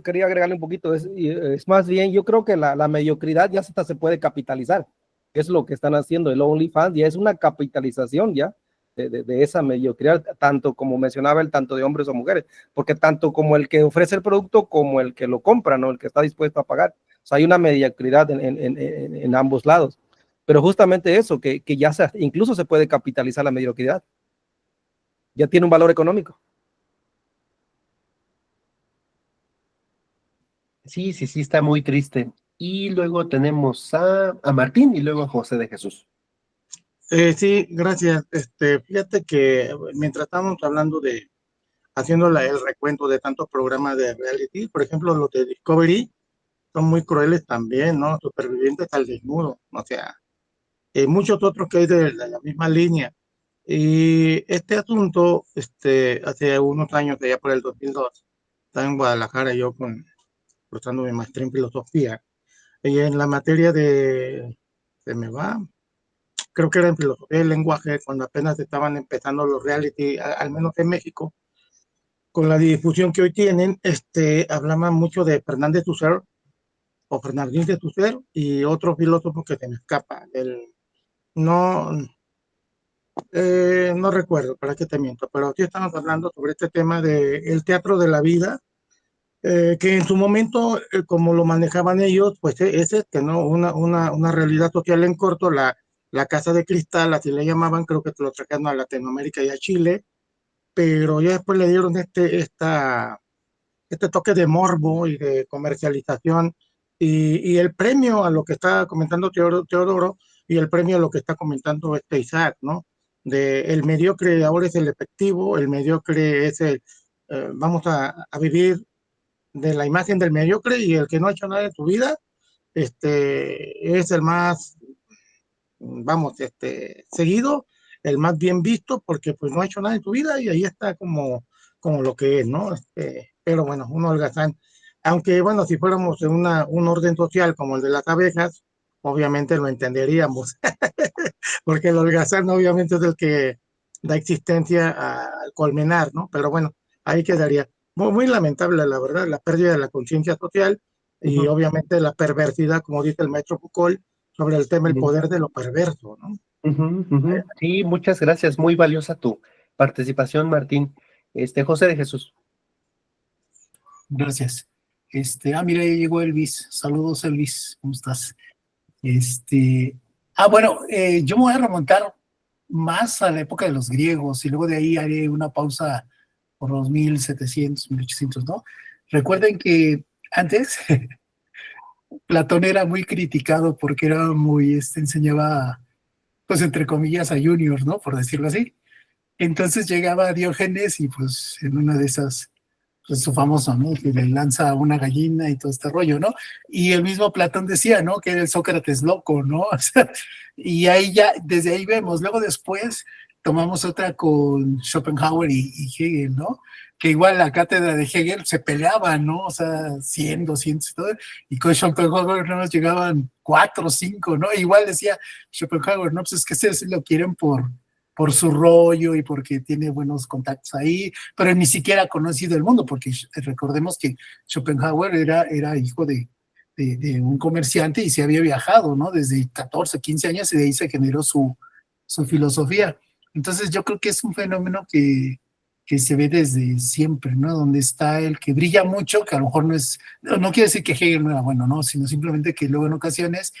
quería agregarle un poquito, es más bien, yo creo que la mediocridad ya hasta se puede capitalizar, que es lo que están haciendo el OnlyFans, ya es una capitalización ya de esa mediocridad, tanto como mencionaba él, tanto de hombres o mujeres, porque tanto como el que ofrece el producto como el que lo compra, ¿no? El que está dispuesto a pagar, o sea, hay una mediocridad en ambos lados, pero justamente eso, que ya incluso se puede capitalizar la mediocridad, ya tiene un valor económico. Sí, sí, sí, está muy triste. Y luego tenemos a Martín y luego a José de Jesús. Sí, gracias. Fíjate que mientras estamos hablando haciendo el recuento de tantos programas de reality, por ejemplo, los de Discovery son muy crueles también, ¿no? Supervivientes al desnudo, o sea, muchos otros que hay de la misma línea. Y este asunto, hace unos años, allá por el 2002, estaba en Guadalajara yo cursando mi maestría en filosofía, y en la materia se me va, creo que era en filosofía del lenguaje, cuando apenas estaban empezando los reality, al menos en México, con la difusión que hoy tienen, hablaban mucho de Fernández Tusser o Fernandín de Tusser y otro filósofo que se me escapa, no, no recuerdo, para qué te miento, pero sí estamos hablando sobre este tema del teatro de la vida, que en su momento, como lo manejaban ellos, pues es ¿no? Una realidad social en corto, la Casa de Cristal, así le llamaban, creo que lo trajeron a Latinoamérica y a Chile, pero ya después le dieron este toque de morbo y de comercialización y el premio a lo que está comentando Teodoro y el premio a lo que está comentando Isaac, ¿no? El mediocre ahora es el efectivo, el mediocre es vamos a vivir de la imagen del mediocre y el que no ha hecho nada en su vida, es el más, vamos, seguido, el más bien visto porque pues no ha hecho nada en su vida y ahí está como lo que es, ¿no? Pero bueno, un holgazán. Aunque bueno, si fuéramos en un orden social como el de las abejas, obviamente lo entenderíamos, porque el holgazán obviamente es el que da existencia al colmenar, ¿no? Pero bueno, ahí quedaría. Muy, muy lamentable, la verdad, la pérdida de la conciencia social y obviamente la perversidad, como dice el maestro Foucault, sobre el tema el poder de lo perverso, ¿no? Sí, muchas gracias, muy valiosa tu participación, Martín. José de Jesús. Gracias. Mira, ya llegó Elvis. Saludos, Elvis. ¿Cómo estás? Bueno, yo me voy a remontar más a la época de los griegos y luego de ahí haré una pausa por los 1700, 1800, ¿no? Recuerden que antes Platón era muy criticado porque era muy, enseñaba, pues entre comillas, a juniors, ¿no? Por decirlo así. Entonces llegaba Diógenes y pues en una de esas, pues su famoso, ¿no? Que le lanza una gallina y todo este rollo, ¿no? Y el mismo Platón decía, ¿no? Que era el Sócrates loco, ¿no? O sea, y ahí ya, desde ahí vemos. Luego después tomamos otra con Schopenhauer y Hegel, ¿no? Que igual la cátedra de Hegel se peleaban, ¿no? O sea, 100, 200 y todo. Y con Schopenhauer no nos llegaban 4 o 5, ¿no? Igual decía Schopenhauer, ¿no? Pues es que ustedes lo quieren por su rollo y porque tiene buenos contactos ahí, pero ni siquiera ha conocido el mundo, porque recordemos que Schopenhauer era hijo de un comerciante y se había viajado, ¿no? Desde 14, 15 años y de ahí se generó su filosofía. Entonces yo creo que es un fenómeno que se ve desde siempre, ¿no? Donde está el que brilla mucho, que a lo mejor no quiere decir que Hegel no era bueno, ¿no? Sino simplemente que luego en ocasiones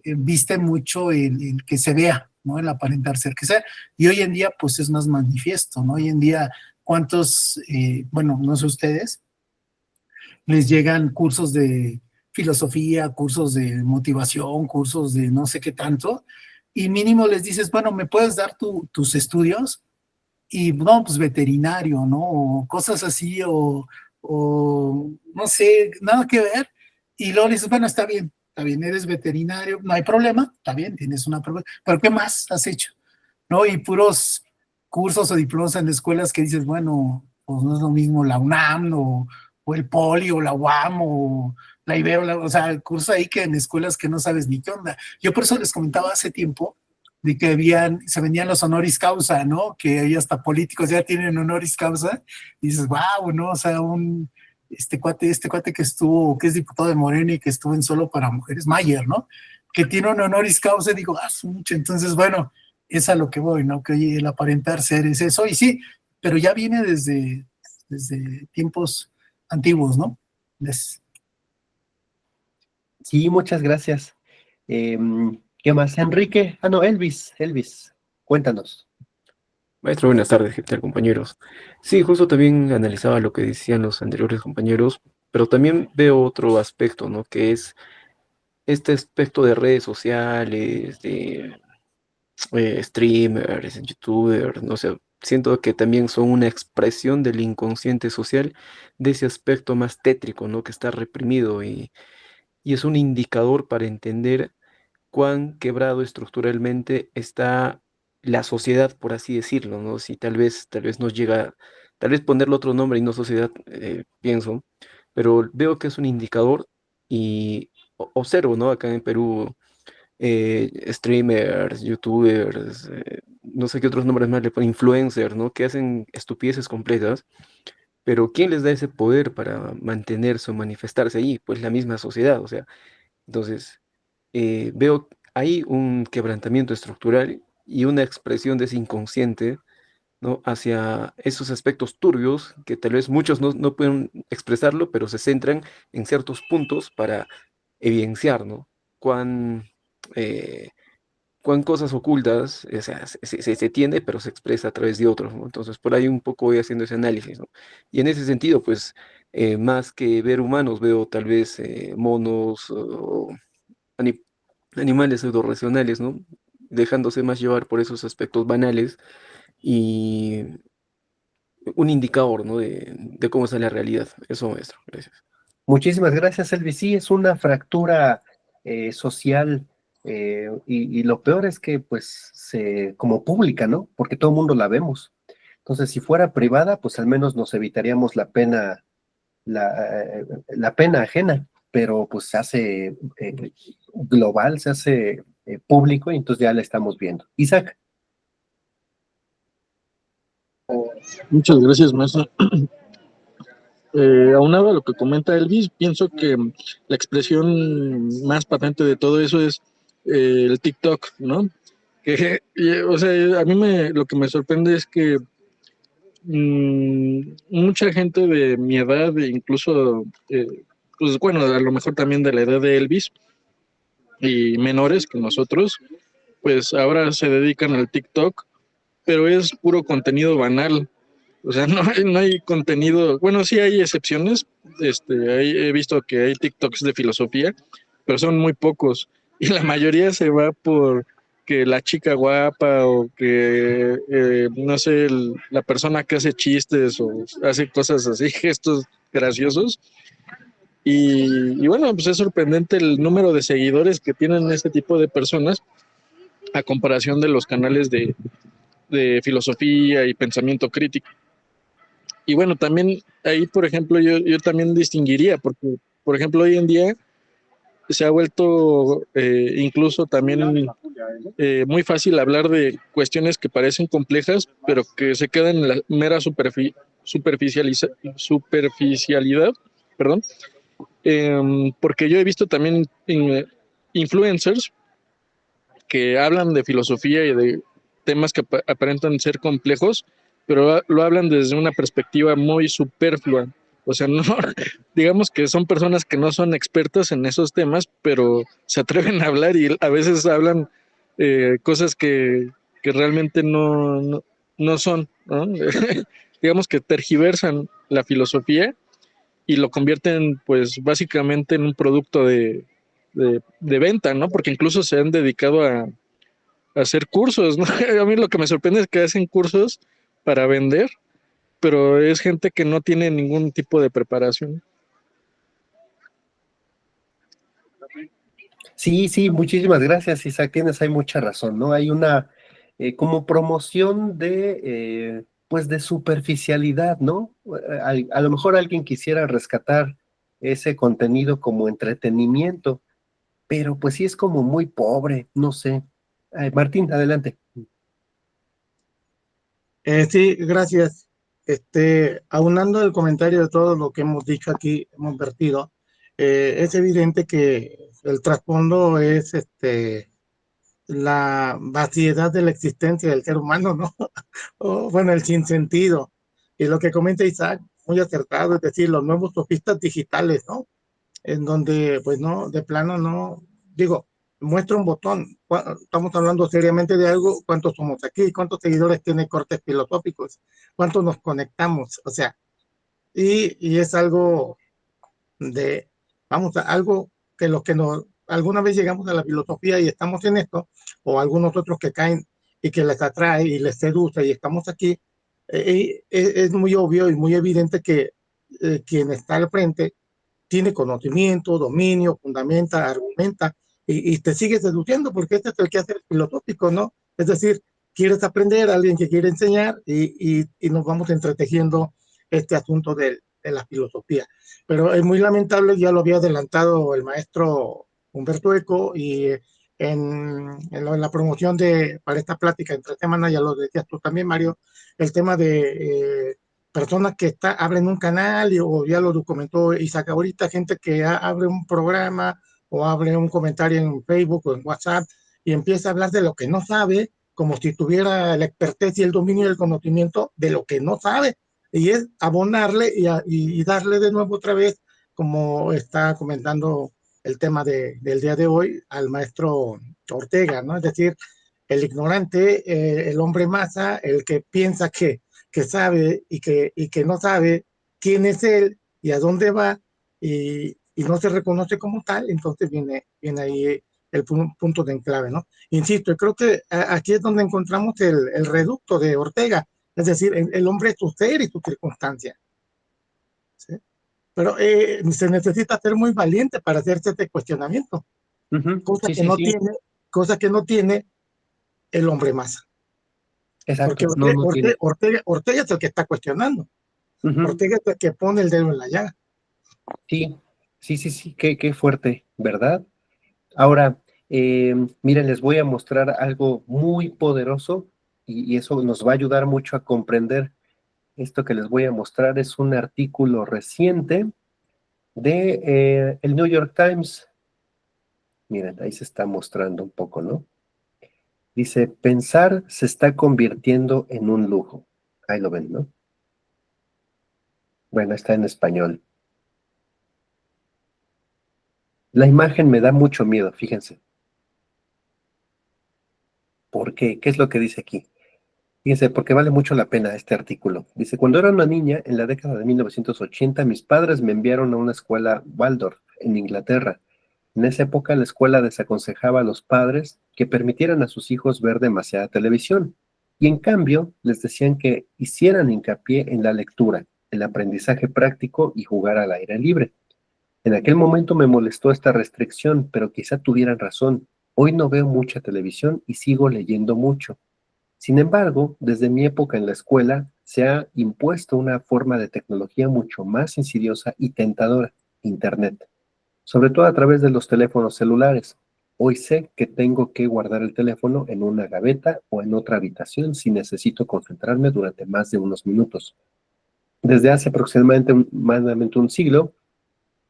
viste mucho el que se vea, ¿no? El aparentar ser que sea. Y hoy en día, pues es más manifiesto, ¿no? Hoy en día, ¿cuántos, bueno, no sé ustedes, les llegan cursos de filosofía, cursos de motivación, cursos de no sé qué tanto, y mínimo les dices, bueno, ¿me puedes dar tus estudios? y no, pues veterinario, ¿no? O cosas así, o no sé, nada que ver. Y luego le dices, bueno, está bien, eres veterinario, no hay problema, está bien, tienes una prueba, pero ¿qué más has hecho? ¿No? Y puros cursos o diplomas en escuelas que dices, bueno, pues no es lo mismo la UNAM o el Poli o la UAM o la Ibero, o sea, cursos ahí que en escuelas que no sabes ni qué onda. Yo por eso les comentaba hace tiempo de que se vendían los honoris causa, ¿no? Que hay hasta políticos ya tienen honoris causa, y dices, wow, ¿no? O sea, este cuate que estuvo, que es diputado de Morena y que estuvo en Solo para Mujeres, Mayer, ¿no? Que tiene un honoris causa, y digo, mucho. Entonces, bueno, es a lo que voy, ¿no? Que oye, el aparentar ser es eso, y sí, pero ya viene desde tiempos antiguos, ¿no? Sí, muchas gracias. ¿Qué más? Enrique. Ah, no, Elvis, cuéntanos. Maestro, buenas tardes, ¿qué tal, compañeros? Sí, justo también analizaba lo que decían los anteriores compañeros, pero también veo otro aspecto, ¿no? Que es este aspecto de redes sociales, de streamers, youtubers, no sé, siento que también son una expresión del inconsciente social, de ese aspecto más tétrico, ¿no? Que está reprimido y es un indicador para entender cuán quebrado estructuralmente está la sociedad, por así decirlo, ¿no? Si tal vez nos llega, tal vez ponerle otro nombre y no sociedad, pienso, pero veo que es un indicador y observo, ¿no? Acá en Perú, streamers, youtubers, no sé qué otros nombres más le ponen, influencers, ¿no? Que hacen estupideces completas, pero ¿quién les da ese poder para mantenerse o manifestarse ahí? Pues la misma sociedad, o sea, entonces veo ahí un quebrantamiento estructural y una expresión de ese inconsciente, ¿no? Hacia esos aspectos turbios que tal vez muchos no pueden expresarlo, pero se centran en ciertos puntos para evidenciar, ¿no? Cuán, eh, cuán cosas ocultas, o sea, se tiene, pero se expresa a través de otros, ¿no? Entonces, por ahí un poco voy haciendo ese análisis, ¿no? Y en ese sentido, pues, más que ver humanos, veo tal vez monos o ani- animales pseudo-racionales, ¿no? Dejándose más llevar por esos aspectos banales y un indicador, ¿no? De cómo está la realidad. Eso, maestro. Gracias. Muchísimas gracias, Elvis. Sí, es una fractura social y lo peor es que, pues, como pública, ¿no? Porque todo el mundo la vemos. Entonces, si fuera privada, pues al menos nos evitaríamos la pena ajena, pero pues se hace global, se hace público y entonces ya la estamos viendo. Isaac. Muchas gracias, maestro. Aunado a lo que comenta Elvis, pienso que la expresión más patente de todo eso es el TikTok, ¿no? O sea, a mí lo que me sorprende es que mucha gente de mi edad, e incluso, pues bueno, a lo mejor también de la edad de Elvis y menores que nosotros, pues ahora se dedican al TikTok, pero es puro contenido banal. O sea, no hay contenido, bueno, sí hay excepciones, he visto que hay TikToks de filosofía, pero son muy pocos, y la mayoría se va por que la chica guapa o que, no sé, la persona que hace chistes o hace cosas así, gestos graciosos, y bueno, pues es sorprendente el número de seguidores que tienen este tipo de personas a comparación de los canales de filosofía y pensamiento crítico. Y bueno, también ahí, por ejemplo, yo también distinguiría, porque, por ejemplo, hoy en día se ha vuelto incluso también muy fácil hablar de cuestiones que parecen complejas, pero que se quedan en la mera superficialidad, perdón, porque yo he visto también influencers que hablan de filosofía y de temas que aparentan ser complejos, pero lo hablan desde una perspectiva muy superflua. O sea, no, digamos que son personas que no son expertas en esos temas, pero se atreven a hablar y a veces hablan cosas que realmente no son, ¿no? Digamos que tergiversan la filosofía y lo convierten pues básicamente en un producto de venta, ¿no? Porque incluso se han dedicado a hacer cursos, ¿no? A mí lo que me sorprende es que hacen cursos para vender, pero es gente que no tiene ningún tipo de preparación. Sí, sí, muchísimas gracias, Isaac. Tienes ahí mucha razón, ¿no? Hay una como promoción de, pues, de superficialidad, ¿no? A lo mejor alguien quisiera rescatar ese contenido como entretenimiento, pero pues sí es como muy pobre, no sé. Martín, adelante. Sí, gracias. Aunando el comentario de todo lo que hemos dicho aquí, hemos vertido, es evidente que el trasfondo es la vaciedad de la existencia del ser humano, ¿no? O, bueno, el sinsentido. Y lo que comenta Isaac, muy acertado, es decir, los nuevos sofistas digitales, ¿no? En donde, pues no, de plano no, digo, muestra un botón. Estamos hablando seriamente de algo, cuántos somos aquí, cuántos seguidores tiene cortes filosóficos, cuántos nos conectamos, o sea, y es algo de, vamos, a algo que los que nos, alguna vez llegamos a la filosofía y estamos en esto, o algunos otros que caen y que les atrae y les seduce y estamos aquí, es muy obvio y muy evidente que quien está al frente tiene conocimiento, dominio, fundamenta, argumenta y te sigue seduciendo porque este es el que hace el filosófico, ¿no? Es decir, quieres aprender a alguien que quiere enseñar y nos vamos entretejiendo este asunto de la filosofía. Pero es muy lamentable, ya lo había adelantado el maestro Humberto Eco y en la promoción para esta plática entre semanas, ya lo decías tú también, Mario, el tema de personas que abren un canal o ya lo documentó Isaac ahorita, gente que abre un programa o abre un comentario en Facebook o en WhatsApp y empieza a hablar de lo que no sabe, como si tuviera la expertez y el dominio y el conocimiento de lo que no sabe. Y es abonarle y darle de nuevo otra vez, como está comentando el tema del día de hoy, al maestro Ortega, ¿no? Es decir, el ignorante, el hombre masa, el que piensa que sabe y que no sabe quién es él y a dónde va y no se reconoce como tal, entonces viene ahí el punto de enclave, ¿no? Insisto, creo que aquí es donde encontramos el reducto de Ortega, es decir, el hombre es su ser y su circunstancia, ¿sí? Pero se necesita ser muy valiente para hacerse este cuestionamiento, cosa Sí, que sí, no sí, tiene, cosa que no tiene el hombre masa. Porque exacto, no, no tiene. Ortega es el que está cuestionando. Ujú. Ortega es el que pone el dedo en la llaga. Sí, sí, sí, sí, qué fuerte, ¿verdad? Ahora, miren, les voy a mostrar algo muy poderoso y eso nos va a ayudar mucho a comprender. Esto que les voy a mostrar es un artículo reciente de el New York Times. Miren, ahí se está mostrando un poco, ¿no? Dice, pensar se está convirtiendo en un lujo. Ahí lo ven, ¿no? Bueno, está en español. La imagen me da mucho miedo, fíjense. ¿Por qué? ¿Qué es lo que dice aquí? Fíjense, porque vale mucho la pena este artículo. Dice, cuando era una niña, en la década de 1980, mis padres me enviaron a una escuela Waldorf en Inglaterra. En esa época, la escuela desaconsejaba a los padres que permitieran a sus hijos ver demasiada televisión. Y en cambio, les decían que hicieran hincapié en la lectura, el aprendizaje práctico y jugar al aire libre. En aquel momento me molestó esta restricción, pero quizá tuvieran razón. Hoy no veo mucha televisión y sigo leyendo mucho. Sin embargo, desde mi época en la escuela se ha impuesto una forma de tecnología mucho más insidiosa y tentadora, Internet, sobre todo a través de los teléfonos celulares. Hoy sé que tengo que guardar el teléfono en una gaveta o en otra habitación si necesito concentrarme durante más de unos minutos. Desde hace aproximadamente un siglo,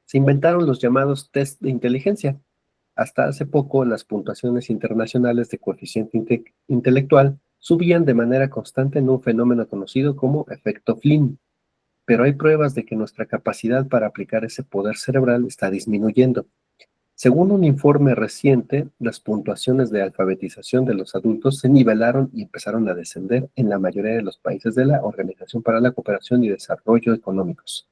se inventaron los llamados test de inteligencia. Hasta hace poco, las puntuaciones internacionales de coeficiente intelectual subían de manera constante en un fenómeno conocido como efecto Flynn, pero hay pruebas de que nuestra capacidad para aplicar ese poder cerebral está disminuyendo. Según un informe reciente, las puntuaciones de alfabetización de los adultos se nivelaron y empezaron a descender en la mayoría de los países de la Organización para la Cooperación y Desarrollo Económicos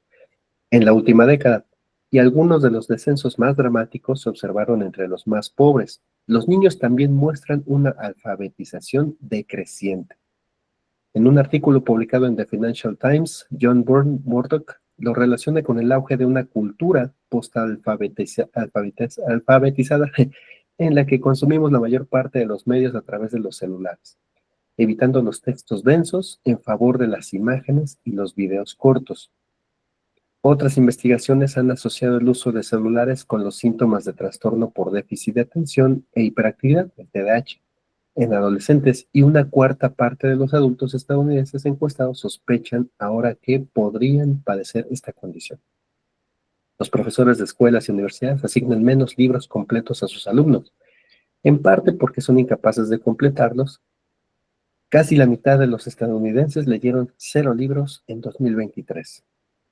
en la última década, y algunos de los descensos más dramáticos se observaron entre los más pobres. Los niños también muestran una alfabetización decreciente. En un artículo publicado en The Financial Times, John Murdoch lo relaciona con el auge de una cultura alfabetizada en la que consumimos la mayor parte de los medios a través de los celulares, evitando los textos densos en favor de las imágenes y los videos cortos. Otras investigaciones han asociado el uso de celulares con los síntomas de trastorno por déficit de atención e hiperactividad, el TDAH, en adolescentes, y una cuarta parte de los adultos estadounidenses encuestados sospechan ahora que podrían padecer esta condición. Los profesores de escuelas y universidades asignan menos libros completos a sus alumnos, en parte porque son incapaces de completarlos. Casi la mitad de los estadounidenses leyeron 0 libros en 2023.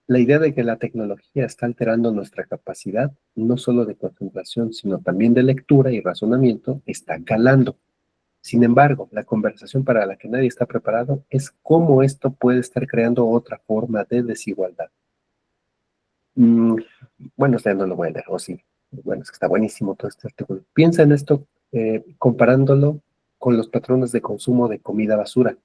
La idea de que la tecnología está alterando nuestra capacidad, no solo de concentración, sino también de lectura y razonamiento, está calando. Sin embargo, la conversación para la que nadie está preparado es cómo esto puede estar creando otra forma de desigualdad. Bueno, usted no lo voy a leer, o sí. Bueno, es que está buenísimo todo este artículo. Piensa en esto comparándolo con los patrones de consumo de comida basura.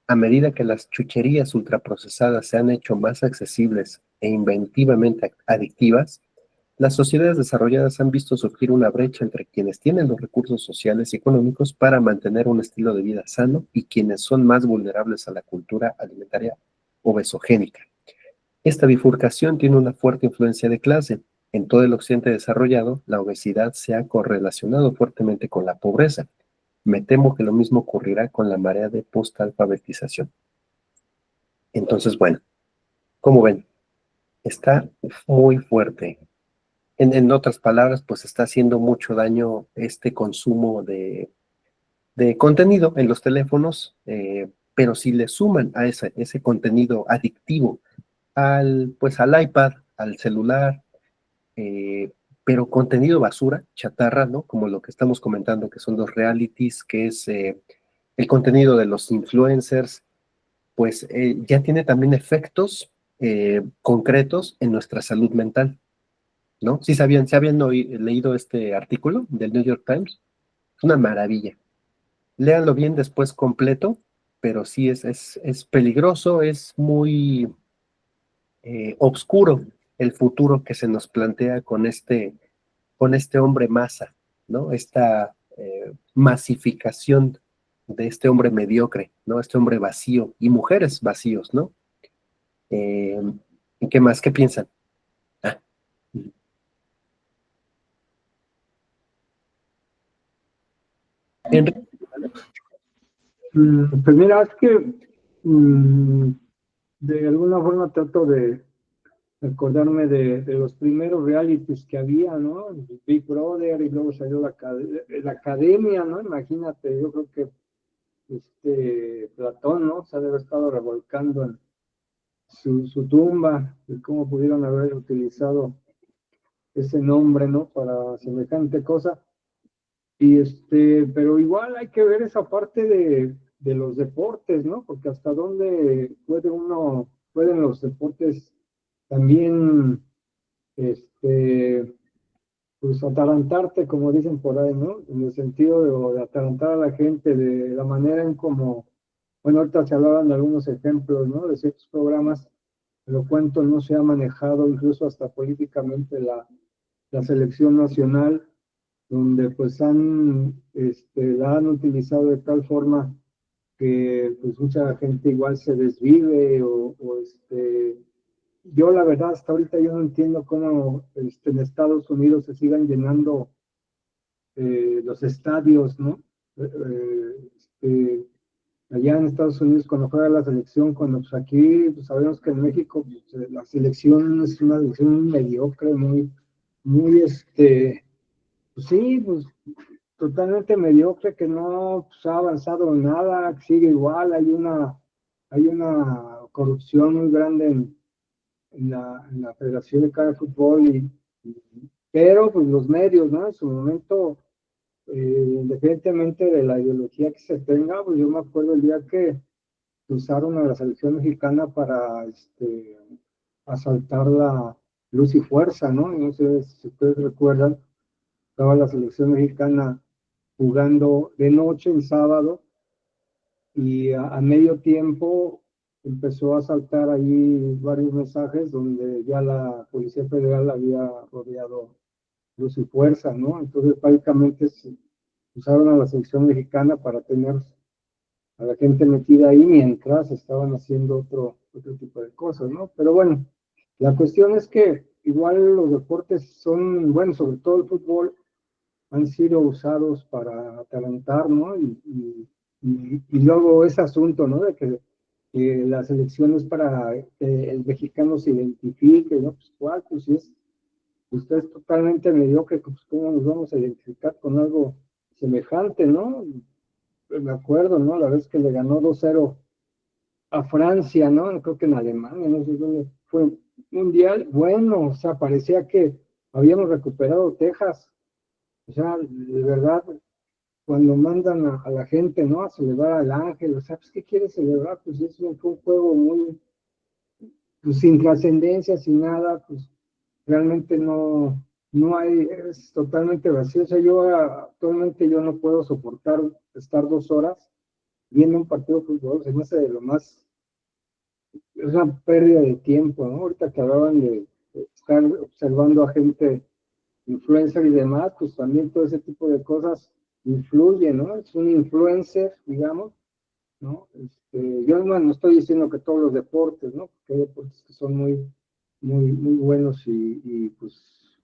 A medida que las chucherías ultraprocesadas se han hecho más accesibles e inventivamente adictivas, las sociedades desarrolladas han visto surgir una brecha entre quienes tienen los recursos sociales y económicos para mantener un estilo de vida sano y quienes son más vulnerables a la cultura alimentaria obesogénica. Esta bifurcación tiene una fuerte influencia de clase. En todo el occidente desarrollado, la obesidad se ha correlacionado fuertemente con la pobreza. Me temo que lo mismo ocurrirá con la marea de postalfabetización. Entonces, bueno, como ven, está muy fuerte. En otras palabras, pues está haciendo mucho daño este consumo de contenido en los teléfonos, pero si le suman a ese contenido adictivo pues al iPad, al celular, pero contenido basura, chatarra, ¿no? Como lo que estamos comentando, que son los realities, que es el contenido de los influencers, pues ya tiene también efectos concretos en nuestra salud mental, ¿no? ¿Sí se habían leído este artículo del New York Times? Es una maravilla. Léanlo bien después completo, pero sí es peligroso, es muy oscuro el futuro que se nos plantea con este hombre masa, ¿no? Esta masificación de este hombre mediocre, ¿no? Este hombre vacío y mujeres vacíos, ¿no? ¿Y qué más? ¿Qué piensan? Ah. Enrique. Pues mira, es que de alguna forma trato de recordarme de los primeros realities que había, ¿no? Big Brother, y luego salió la academia, ¿no? Imagínate, yo creo que Platón, ¿no? Se ha de haber estado revolcando en su tumba, y cómo pudieron haber utilizado ese nombre, ¿no? Para semejante cosa. Pero igual hay que ver esa parte de los deportes, ¿no? Porque hasta dónde pueden los deportes también, pues atarantarte, como dicen por ahí, ¿no? En el sentido de atarantar a la gente, de la manera en como, bueno, ahorita se hablaban de algunos ejemplos, ¿no? De ciertos programas, pero cuánto no se ha manejado incluso hasta políticamente la selección nacional, donde pues la han utilizado de tal forma que pues mucha gente igual se desvive yo la verdad hasta ahorita yo no entiendo cómo en Estados Unidos se sigan llenando los estadios, ¿no? Allá en Estados Unidos cuando juega la selección, cuando pues aquí pues sabemos que en México pues, la selección es una selección mediocre, muy pues sí, pues totalmente mediocre, que no pues, ha avanzado en nada, sigue igual, hay una corrupción muy grande en la Federación de Cara de Fútbol, pero pues los medios, ¿no? En su momento, independientemente de la ideología que se tenga, pues yo me acuerdo el día que usaron a la selección mexicana para asaltar la Luz y Fuerza, ¿no? No sé si ustedes recuerdan, estaba la selección mexicana jugando de noche, el sábado, y a medio tiempo empezó a saltar ahí varios mensajes donde ya la Policía Federal había rodeado Luz y Fuerza, ¿no? Entonces prácticamente usaron a la selección mexicana para tener a la gente metida ahí mientras estaban haciendo otro tipo de cosas, ¿no? Pero bueno, la cuestión es que igual los deportes son, bueno, sobre todo el fútbol, han sido usados para atalantar, ¿no? Y luego ese asunto, ¿no? De que las elecciones para que el mexicano se identifique, ¿no? Pues cuál, pues si es, usted es totalmente mediocre, pues cómo nos vamos a identificar con algo semejante, ¿no? Me acuerdo, ¿no? La vez que le ganó 2-0 a Francia, ¿no? Creo que en Alemania, no sé dónde fue mundial. Bueno, o sea, parecía que habíamos recuperado Texas. O sea, de verdad, cuando mandan a la gente, ¿no? A celebrar al ángel, o sea, pues, ¿qué quiere celebrar? Pues fue un juego muy, pues sin trascendencia, sin nada, pues realmente no hay, es totalmente vacío. O sea, actualmente yo no puedo soportar estar 2 horas viendo un partido de fútbol, se me hace de lo más, es una pérdida de tiempo, ¿no? Ahorita que hablaban de estar observando a gente influencer y demás, pues también todo ese tipo de cosas influye, ¿no? Es un influencer, digamos, ¿no? Yo no estoy diciendo que todos los deportes, ¿no? Porque hay deportes que son muy buenos pues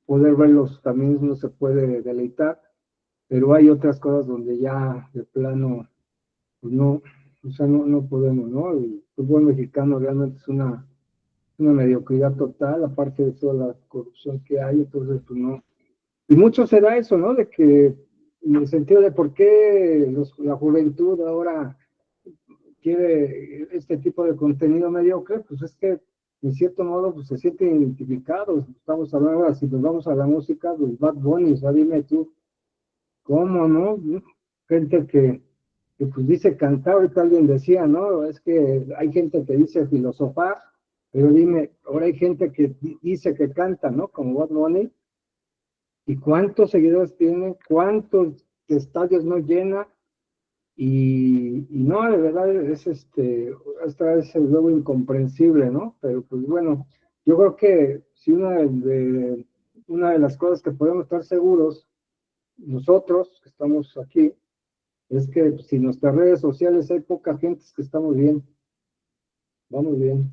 poder verlos también uno se puede deleitar, pero hay otras cosas donde ya de plano, pues no, o sea, no podemos, ¿no? El fútbol mexicano realmente es una mediocridad total, aparte de toda la corrupción que hay, entonces, pues no. Y mucho se da eso, ¿no? De que, en el sentido de por qué la juventud ahora quiere este tipo de contenido mediocre, pues es que, en cierto modo, pues se sienten identificados. Estamos hablando, si nos vamos a la música, pues Bad Bunny, o sea, dime tú, ¿cómo, no? Gente que pues dice cantar, ahorita alguien decía, ¿no? Es que hay gente que dice filosofar, pero dime, ahora hay gente que dice que canta, ¿no? Como Bad Bunny, y cuántos seguidores tiene, cuántos estadios no llena, y no, de verdad es esta vez es luego incomprensible, ¿no? Pero pues bueno, yo creo que si una de las cosas que podemos estar seguros, nosotros que estamos aquí, es que si en nuestras redes sociales hay poca gente, es que estamos bien, vamos bien.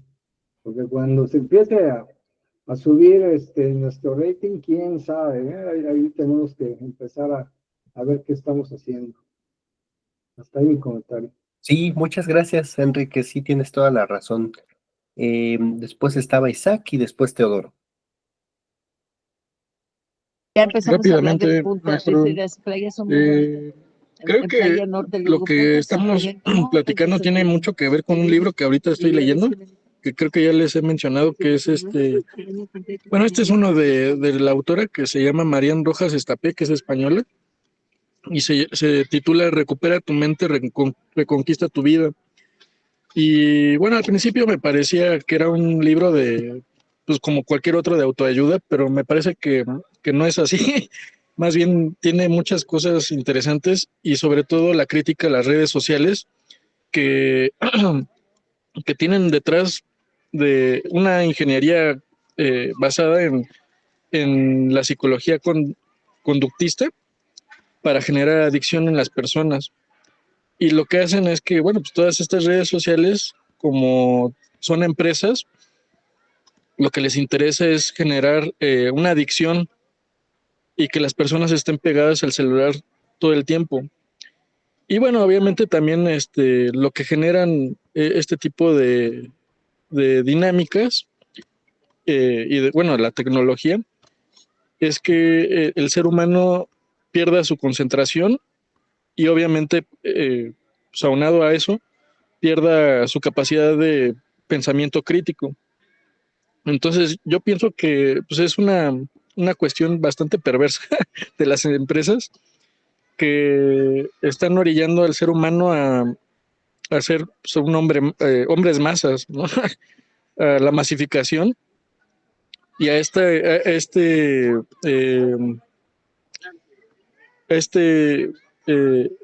Porque cuando se empiece a subir nuestro rating, quién sabe, ¿eh? Ahí tenemos que empezar a ver qué estamos haciendo. Hasta ahí mi comentario. Sí, muchas gracias, Enrique. Sí, tienes toda la razón. Después estaba Isaac y después Teodoro. Ya empezamos a hablar del Rápidamente, punto. maestro, Las playas son muy bonitas. creo En que Playa Norte, lo luego que puntos, estamos proyecto, platicando tiene mucho que ver con un libro que ahorita estoy leyendo, que creo que ya les he mencionado, que es bueno, este es uno de la autora que se llama Marian Rojas Estapé, que es española, y se titula Recupera tu mente, reconquista tu vida. Y bueno, al principio me parecía que era un libro pues como cualquier otro de autoayuda, pero me parece que no es así. Más bien tiene muchas cosas interesantes y sobre todo la crítica a las redes sociales que, que tienen detrás de una ingeniería basada en la psicología conductista para generar adicción en las personas. Y lo que hacen es que, bueno, pues todas estas redes sociales, como son empresas, lo que les interesa es generar una adicción y que las personas estén pegadas al celular todo el tiempo. Y bueno, obviamente también lo que generan este tipo de dinámicas bueno, la tecnología es que el ser humano pierda su concentración y obviamente, pues aunado a eso, pierda su capacidad de pensamiento crítico. Entonces, yo pienso que pues, es una cuestión bastante perversa de las empresas que están orillando al ser humano a ser pues, un hombres masas, ¿no? A la masificación y a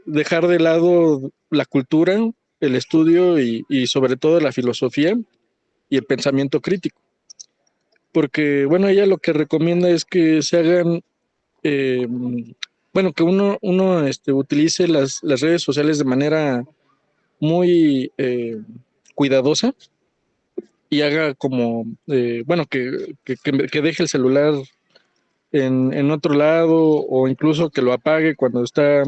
dejar de lado la cultura, el estudio y sobre todo la filosofía y el pensamiento crítico. Porque, bueno, ella lo que recomienda es que se hagan, eh, bueno, que uno utilice las redes sociales de manera muy cuidadosa y haga como, bueno, que deje el celular en otro lado o incluso que lo apague cuando está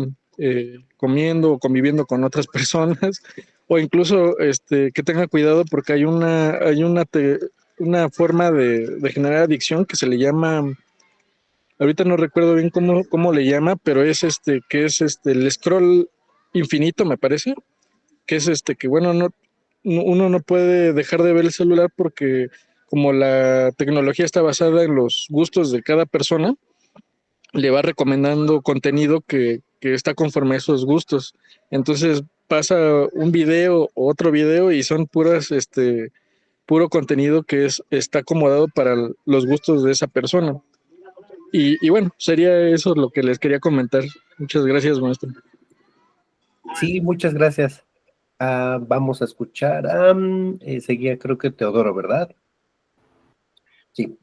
comiendo o conviviendo con otras personas o incluso que tenga cuidado porque hay una forma de generar adicción que se le llama, ahorita no recuerdo bien cómo le llama, pero es que es el scroll infinito, me parece, que es que bueno, uno no puede dejar de ver el celular porque como la tecnología está basada en los gustos de cada persona, le va recomendando contenido que está conforme a esos gustos. Entonces pasa un video o otro video y son puro contenido que está acomodado para los gustos de esa persona. Y bueno, sería eso lo que les quería comentar. Muchas gracias, maestro. Sí, muchas gracias. Vamos a escuchar seguía creo que Teodoro, ¿verdad? Sí.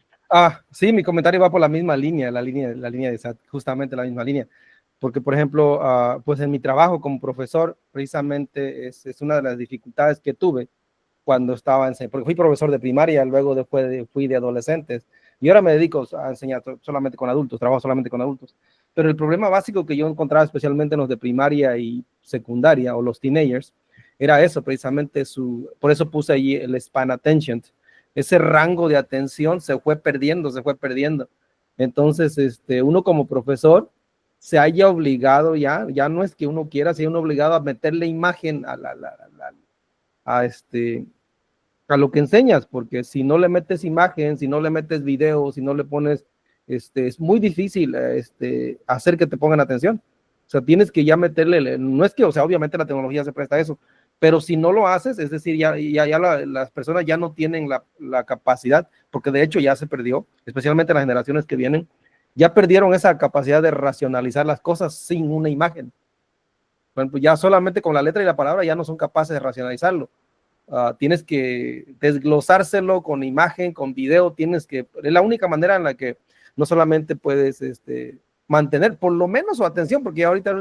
Sí, mi comentario va por la misma línea, la línea de SAT, justamente la misma línea. Porque, por ejemplo, pues en mi trabajo como profesor, precisamente es una de las dificultades que tuve cuando estaba porque fui profesor de primaria, luego después fui de adolescentes, y ahora me dedico a enseñar solamente con adultos, trabajo solamente con adultos. Pero el problema básico que yo encontraba, especialmente en los de primaria y secundaria, o los teenagers, era eso, precisamente por eso puse ahí el span attention. Ese rango de atención se fue perdiendo. Entonces, uno como profesor se haya obligado ya no es que uno quiera, se haya uno obligado a meterle imagen a lo que enseñas, porque si no le metes imagen, si no le metes video, si no le pones, es muy difícil hacer que te pongan atención. O sea, tienes que ya meterle, no es que, o sea, obviamente la tecnología se presta a eso, pero si no lo haces, es decir, las personas ya no tienen la capacidad, porque de hecho ya se perdió, especialmente las generaciones que vienen, ya perdieron esa capacidad de racionalizar las cosas sin una imagen. Bueno, pues ya solamente con la letra y la palabra ya no son capaces de racionalizarlo. Tienes que desglosárselo con imagen, con video, es la única manera en la que no solamente puedes mantener por lo menos su atención, porque ahorita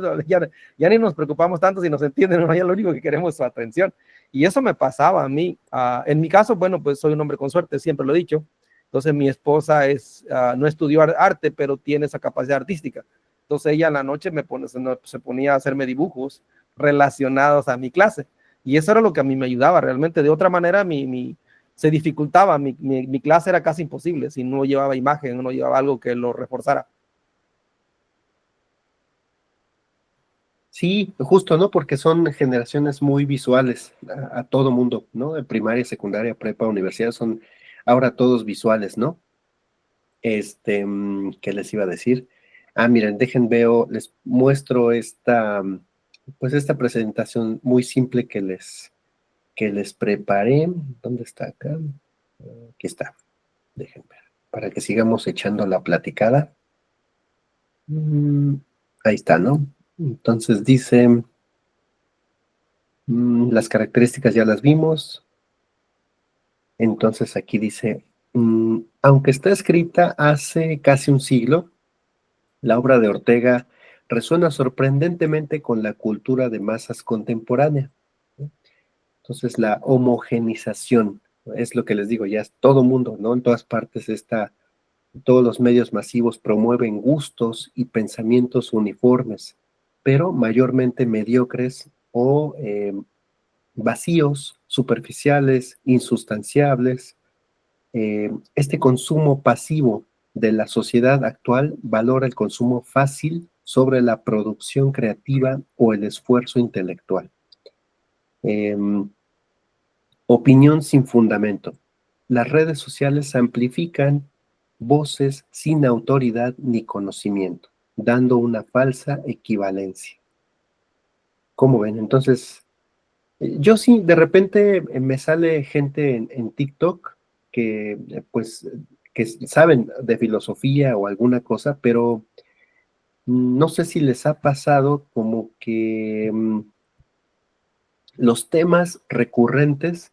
ya ni nos preocupamos tanto si nos entienden, ¿no? Ya lo único que queremos es su atención. Y eso me pasaba a mí. En mi caso, bueno, pues soy un hombre con suerte, siempre lo he dicho. Entonces mi esposa no estudió arte, pero tiene esa capacidad artística. Entonces ella en la noche se ponía a hacerme dibujos relacionados a mi clase. Y eso era lo que a mí me ayudaba realmente. De otra manera, se dificultaba. Mi clase era casi imposible si no llevaba imagen, no llevaba algo que lo reforzara. Sí, justo, ¿no? Porque son generaciones muy visuales a todo mundo, ¿no? De primaria, secundaria, prepa, universidad, son ahora todos visuales, ¿no? ¿Qué les iba a decir? Miren, les muestro esta presentación muy simple que les preparé. ¿Dónde está acá? Aquí está. Dejen ver, para que sigamos echando la platicada. Ahí está, ¿no? Entonces dice, las características ya las vimos. Entonces aquí dice, aunque está escrita hace casi un siglo, la obra de Ortega resuena sorprendentemente con la cultura de masas contemporánea. Entonces la homogenización, es lo que les digo, ya es todo mundo, ¿no? En todas partes todos los medios masivos promueven gustos y pensamientos uniformes, pero mayormente mediocres o vacíos, superficiales, insustanciables. Este consumo pasivo de la sociedad actual valora el consumo fácil sobre la producción creativa o el esfuerzo intelectual. Opinión sin fundamento. Las redes sociales amplifican voces sin autoridad ni conocimiento, dando una falsa equivalencia. ¿Cómo ven? Entonces, yo sí, de repente me sale gente en TikTok que saben de filosofía o alguna cosa, pero no sé si les ha pasado como que los temas recurrentes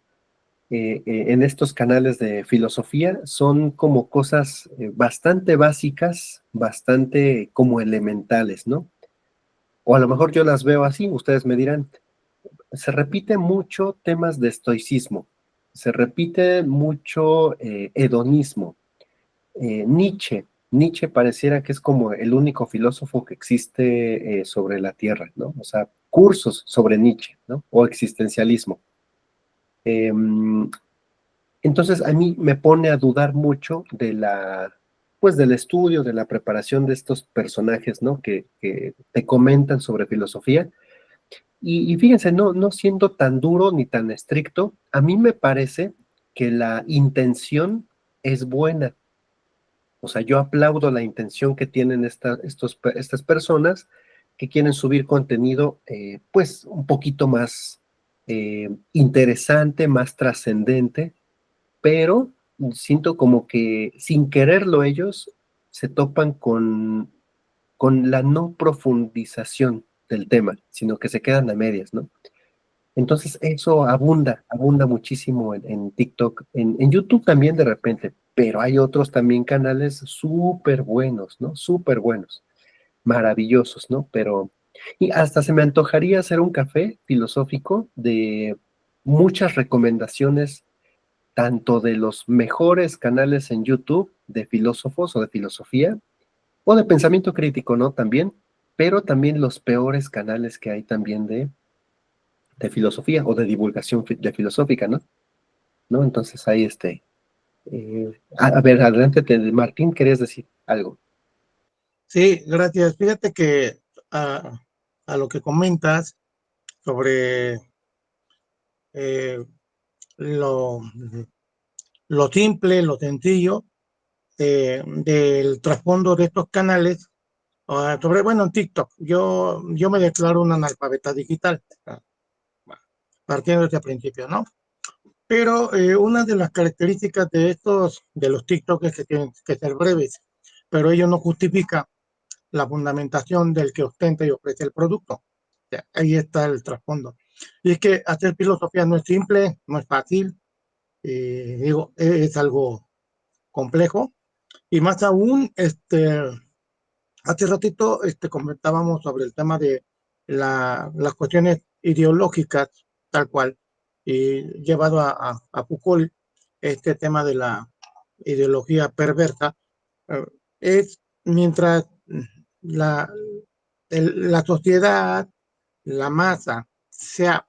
en estos canales de filosofía son como cosas bastante básicas, bastante como elementales, ¿no? O a lo mejor yo las veo así, ustedes me dirán. Se repite mucho temas de estoicismo, se repite mucho hedonismo. Nietzsche pareciera que es como el único filósofo que existe sobre la Tierra, ¿no? O sea, cursos sobre Nietzsche, ¿no? O existencialismo. Entonces a mí me pone a dudar mucho de pues del estudio, de la preparación de estos personajes, ¿no? Que te comentan sobre filosofía. Y fíjense, no siendo tan duro ni tan estricto, a mí me parece que la intención es buena. O sea, yo aplaudo la intención que tienen estas personas que quieren subir contenido, pues, un poquito más interesante, más trascendente, pero siento como que sin quererlo ellos se topan con la no profundización del tema, sino que se quedan a medias, ¿no? Entonces eso abunda muchísimo en TikTok, en YouTube también de repente, pero hay otros también canales súper buenos, ¿no? Súper buenos, maravillosos, ¿no? Y hasta se me antojaría hacer un café filosófico de muchas recomendaciones, tanto de los mejores canales en YouTube de filósofos o de filosofía, o de pensamiento crítico, ¿no? También, pero también los peores canales que hay también de filosofía o de divulgación de filosófica, ¿no? ¿No? Entonces ahí a ver, adelante, Martín, ¿querías decir algo? Sí, gracias. Fíjate que a lo que comentas sobre eh, lo, lo simple, lo sencillo del trasfondo de estos canales, bueno, en TikTok, yo me declaro un analfabeta digital, partiendo de este principio, ¿no? Pero una de las características de los TikTok es que tienen que ser breves, pero ello no justifica la fundamentación del que ostenta y ofrece el producto. O sea, ahí está el trasfondo. Y es que hacer filosofía no es simple, no es fácil, digo, es algo complejo. Y más aún, hace ratito comentábamos sobre el tema de las cuestiones ideológicas, tal cual, y llevado a Foucault, este tema de la ideología perversa, es mientras la, la sociedad, la masa, sea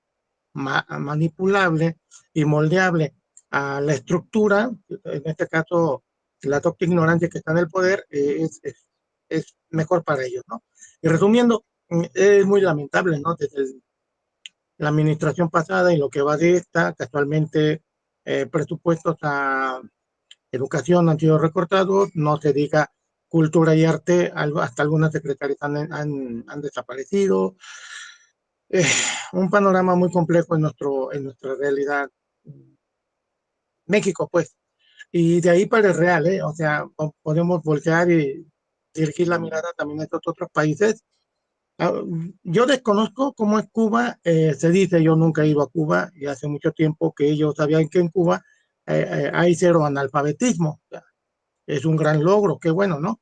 manipulable y moldeable a la estructura, en este caso la docta ignorancia que está en el poder, es mejor para ellos, ¿no? Y resumiendo, es muy lamentable, ¿no? Desde la administración pasada y lo que va de esta, casualmente presupuestos a educación han sido recortados, no se diga cultura y arte, hasta algunas secretarias han desaparecido. Un panorama muy complejo en nuestra realidad. México, pues. Y de ahí para el real, ¿eh? O sea, podemos voltear y dirigir la mirada también a estos otros países. Yo desconozco cómo es Cuba, se dice, yo nunca he ido a Cuba y hace mucho tiempo que ellos sabían que en Cuba hay cero analfabetismo. O sea, es un gran logro, qué bueno, ¿no?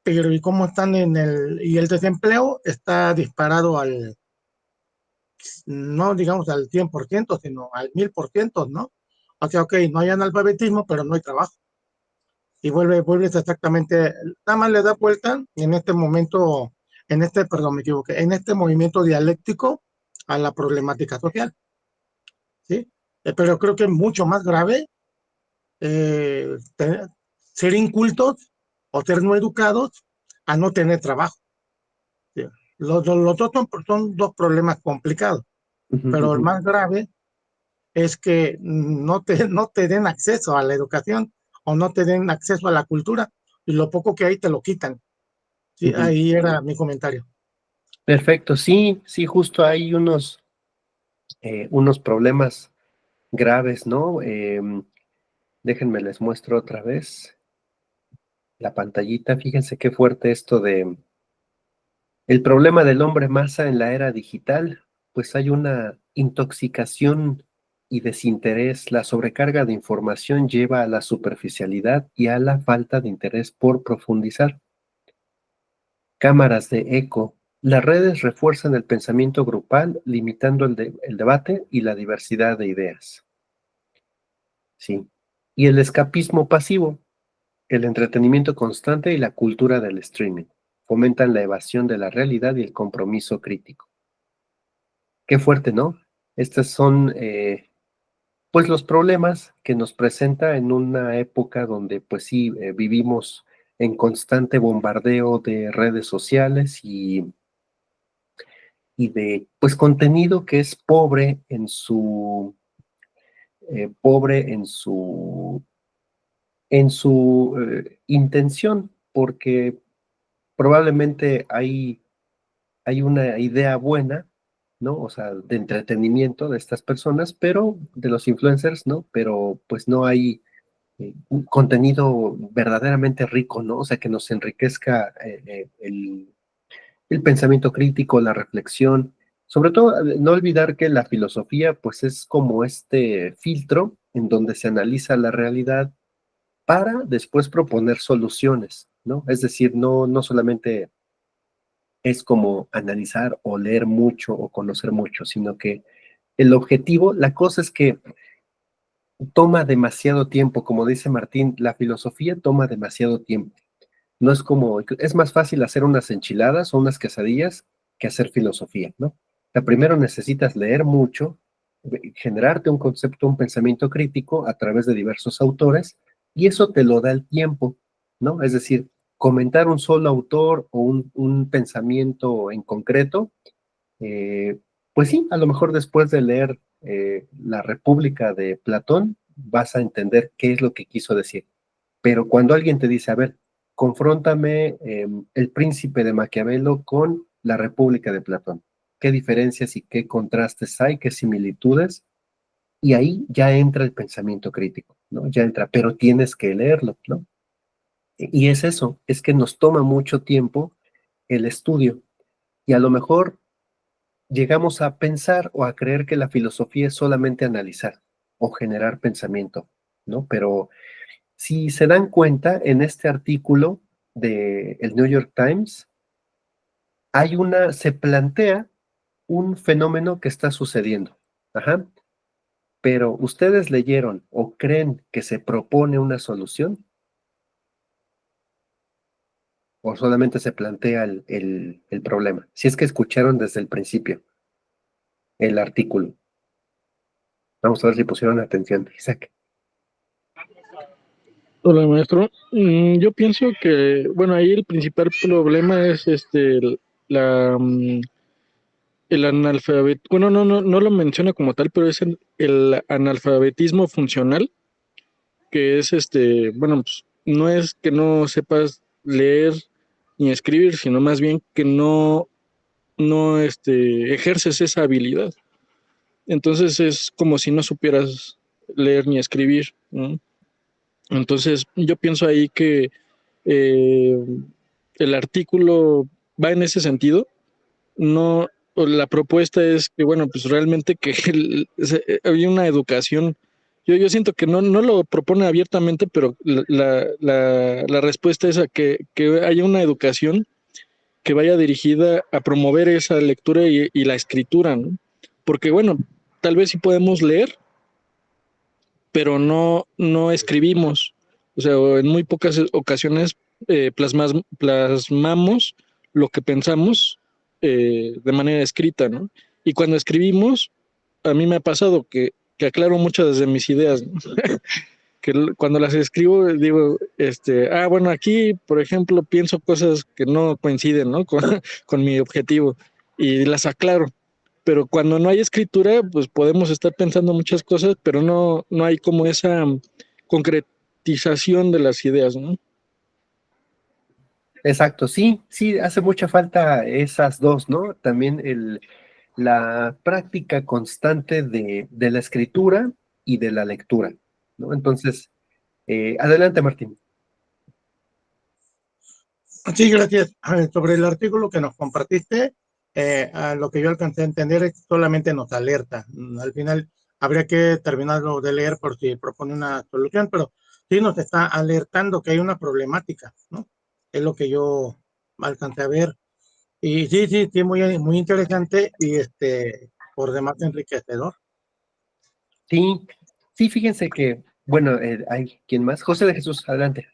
Pero ¿y cómo están y el desempleo está disparado no digamos al 100%, sino al 1000%, ¿no? O sea, ok, no hay analfabetismo, pero no hay trabajo. Y vuelves exactamente, nada más le da vuelta en este momento, perdón, me equivoqué, en este movimiento dialéctico a la problemática social, ¿sí? Pero creo que es mucho más grave ser incultos o ser no educados a no tener trabajo. ¿Sí? Los dos son dos problemas complicados, pero el más grave es que no te den acceso a la educación o no te den acceso a la cultura y lo poco que hay te lo quitan. Sí, ahí era mi comentario. Perfecto, sí, justo hay unos problemas graves, ¿no? Déjenme les muestro otra vez la pantallita. Fíjense qué fuerte esto de el problema del hombre masa en la era digital. pues hay una intoxicación y desinterés. La sobrecarga de información lleva a la superficialidad y a la falta de interés por profundizar. Cámaras de eco. Las redes refuerzan el pensamiento grupal, limitando el debate y la diversidad de ideas. Sí. Y el escapismo pasivo, el entretenimiento constante y la cultura del streaming. Fomentan la evasión de la realidad y el compromiso crítico. Qué fuerte, ¿no? Estos son, pues, los problemas que nos presenta en una época donde, pues sí, vivimos en constante bombardeo de redes sociales y de, pues, contenido que es pobre en su intención, porque probablemente hay una idea buena, ¿no? O sea, de entretenimiento de estas personas, pero de los influencers, ¿no? Pero pues no hay un contenido verdaderamente rico, ¿no? O sea, que nos enriquezca el pensamiento crítico, la reflexión. Sobre todo, no olvidar que la filosofía, pues es como este filtro en donde se analiza la realidad para después proponer soluciones, ¿no? Es decir, no solamente es como analizar o leer mucho o conocer mucho, sino que el objetivo, la cosa es que toma demasiado tiempo, como dice Martín, la filosofía toma demasiado tiempo. No es como, es más fácil hacer unas enchiladas o unas quesadillas que hacer filosofía, ¿no? O sea, primero necesitas leer mucho, generarte un concepto, un pensamiento crítico a través de diversos autores, y eso te lo da el tiempo, ¿no? Es decir, comentar un solo autor o un pensamiento en concreto, pues sí, a lo mejor después de leer La República de Platón, vas a entender qué es lo que quiso decir. Pero cuando alguien te dice, a ver, confróntame El Príncipe de Maquiavelo con La República de Platón, ¿qué diferencias y qué contrastes hay, qué similitudes? Y ahí ya entra el pensamiento crítico, ¿no? Ya entra, pero tienes que leerlo, ¿no? Y es eso, es que nos toma mucho tiempo el estudio y a lo mejor llegamos a pensar o a creer que la filosofía es solamente analizar o generar pensamiento, ¿no? Pero si se dan cuenta, en este artículo de el New York Times, se plantea un fenómeno que está sucediendo. Ajá. Pero ¿ustedes leyeron o creen que se propone una solución? ¿O solamente se plantea el problema? Si es que escucharon desde el principio el artículo. Vamos a ver si pusieron atención, Isaac. Hola, maestro. Yo pienso que, bueno, ahí el principal problema es la, mm, el analfabetismo. Bueno, no lo menciona como tal, pero es el analfabetismo funcional, que es bueno, pues no es que no sepas leer ni escribir, sino más bien que no ejerces esa habilidad. Entonces es como si no supieras leer ni escribir, ¿no? Entonces yo pienso ahí que eh, el artículo va en ese sentido. No, o la propuesta es que, bueno, pues realmente que había una educación. Yo siento que no lo propone abiertamente, pero la respuesta es a que haya una educación que vaya dirigida a promover esa lectura y la escritura, ¿no? Porque, bueno, tal vez sí podemos leer, pero no escribimos. O sea, en muy pocas ocasiones plasmamos lo que pensamos de manera escrita, ¿no? Y cuando escribimos, a mí me ha pasado que aclaro muchas de mis ideas, ¿no? Que cuando las escribo digo, bueno, aquí, por ejemplo, pienso cosas que no coinciden, ¿no? Con mi objetivo y las aclaro. Pero cuando no hay escritura, pues podemos estar pensando muchas cosas, pero no hay como esa concretización de las ideas, ¿no? Exacto, sí, sí, hace mucha falta esas dos, ¿no? También la práctica constante de la escritura y de la lectura, ¿no? Entonces, adelante, Martín. Sí, gracias. Sobre el artículo que nos compartiste, A lo que yo alcancé a entender es que solamente nos alerta. Al final habría que terminarlo de leer por si propone una solución, pero sí nos está alertando que hay una problemática, ¿no? Es lo que yo alcancé a ver. Y sí, muy interesante y por demás enriquecedor. Sí, sí, fíjense que, bueno, hay quien más. José de Jesús, adelante.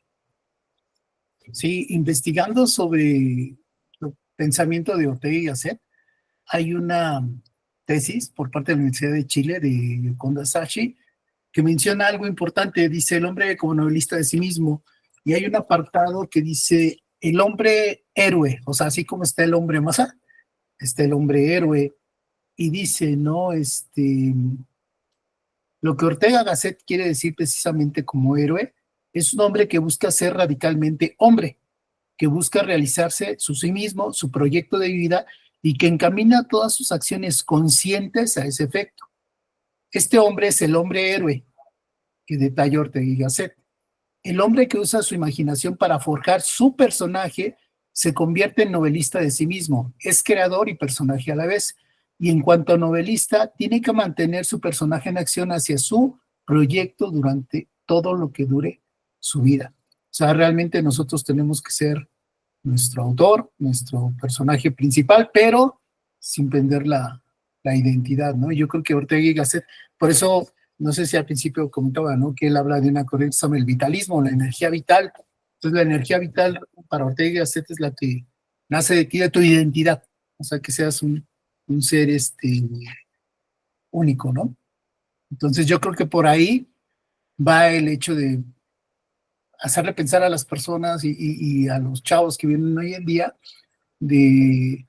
Sí, investigando sobre el pensamiento de Ortega y Gasset, hay una tesis por parte de la Universidad de Chile, de Yoconda Sashi, que menciona algo importante. Dice el hombre como novelista de sí mismo, y hay un apartado que dice el hombre héroe, o sea, así como está el hombre masa, está el hombre héroe, y dice, ¿no? Lo que Ortega Gasset quiere decir precisamente como héroe es un hombre que busca ser radicalmente hombre, que busca realizarse sí mismo, su proyecto de vida, y que encamina todas sus acciones conscientes a ese efecto. Este hombre es el hombre héroe que detalla Ortega y Gasset. El hombre que usa su imaginación para forjar su personaje se convierte en novelista de sí mismo, es creador y personaje a la vez. Y en cuanto a novelista, tiene que mantener su personaje en acción hacia su proyecto durante todo lo que dure su vida. O sea, realmente nosotros tenemos que ser nuestro autor, nuestro personaje principal, pero sin perder la identidad, ¿no? Yo creo que Ortega y Gasset, por eso, no sé si al principio comentaba, ¿no? Que él habla de una corriente sobre el vitalismo, la energía vital. Entonces, la energía vital para Ortega y Gasset es la que nace de ti, de tu identidad. O sea, que seas un ser único, ¿no? Entonces, yo creo que por ahí va el hecho de hacerle pensar a las personas y a los chavos que vienen hoy en día de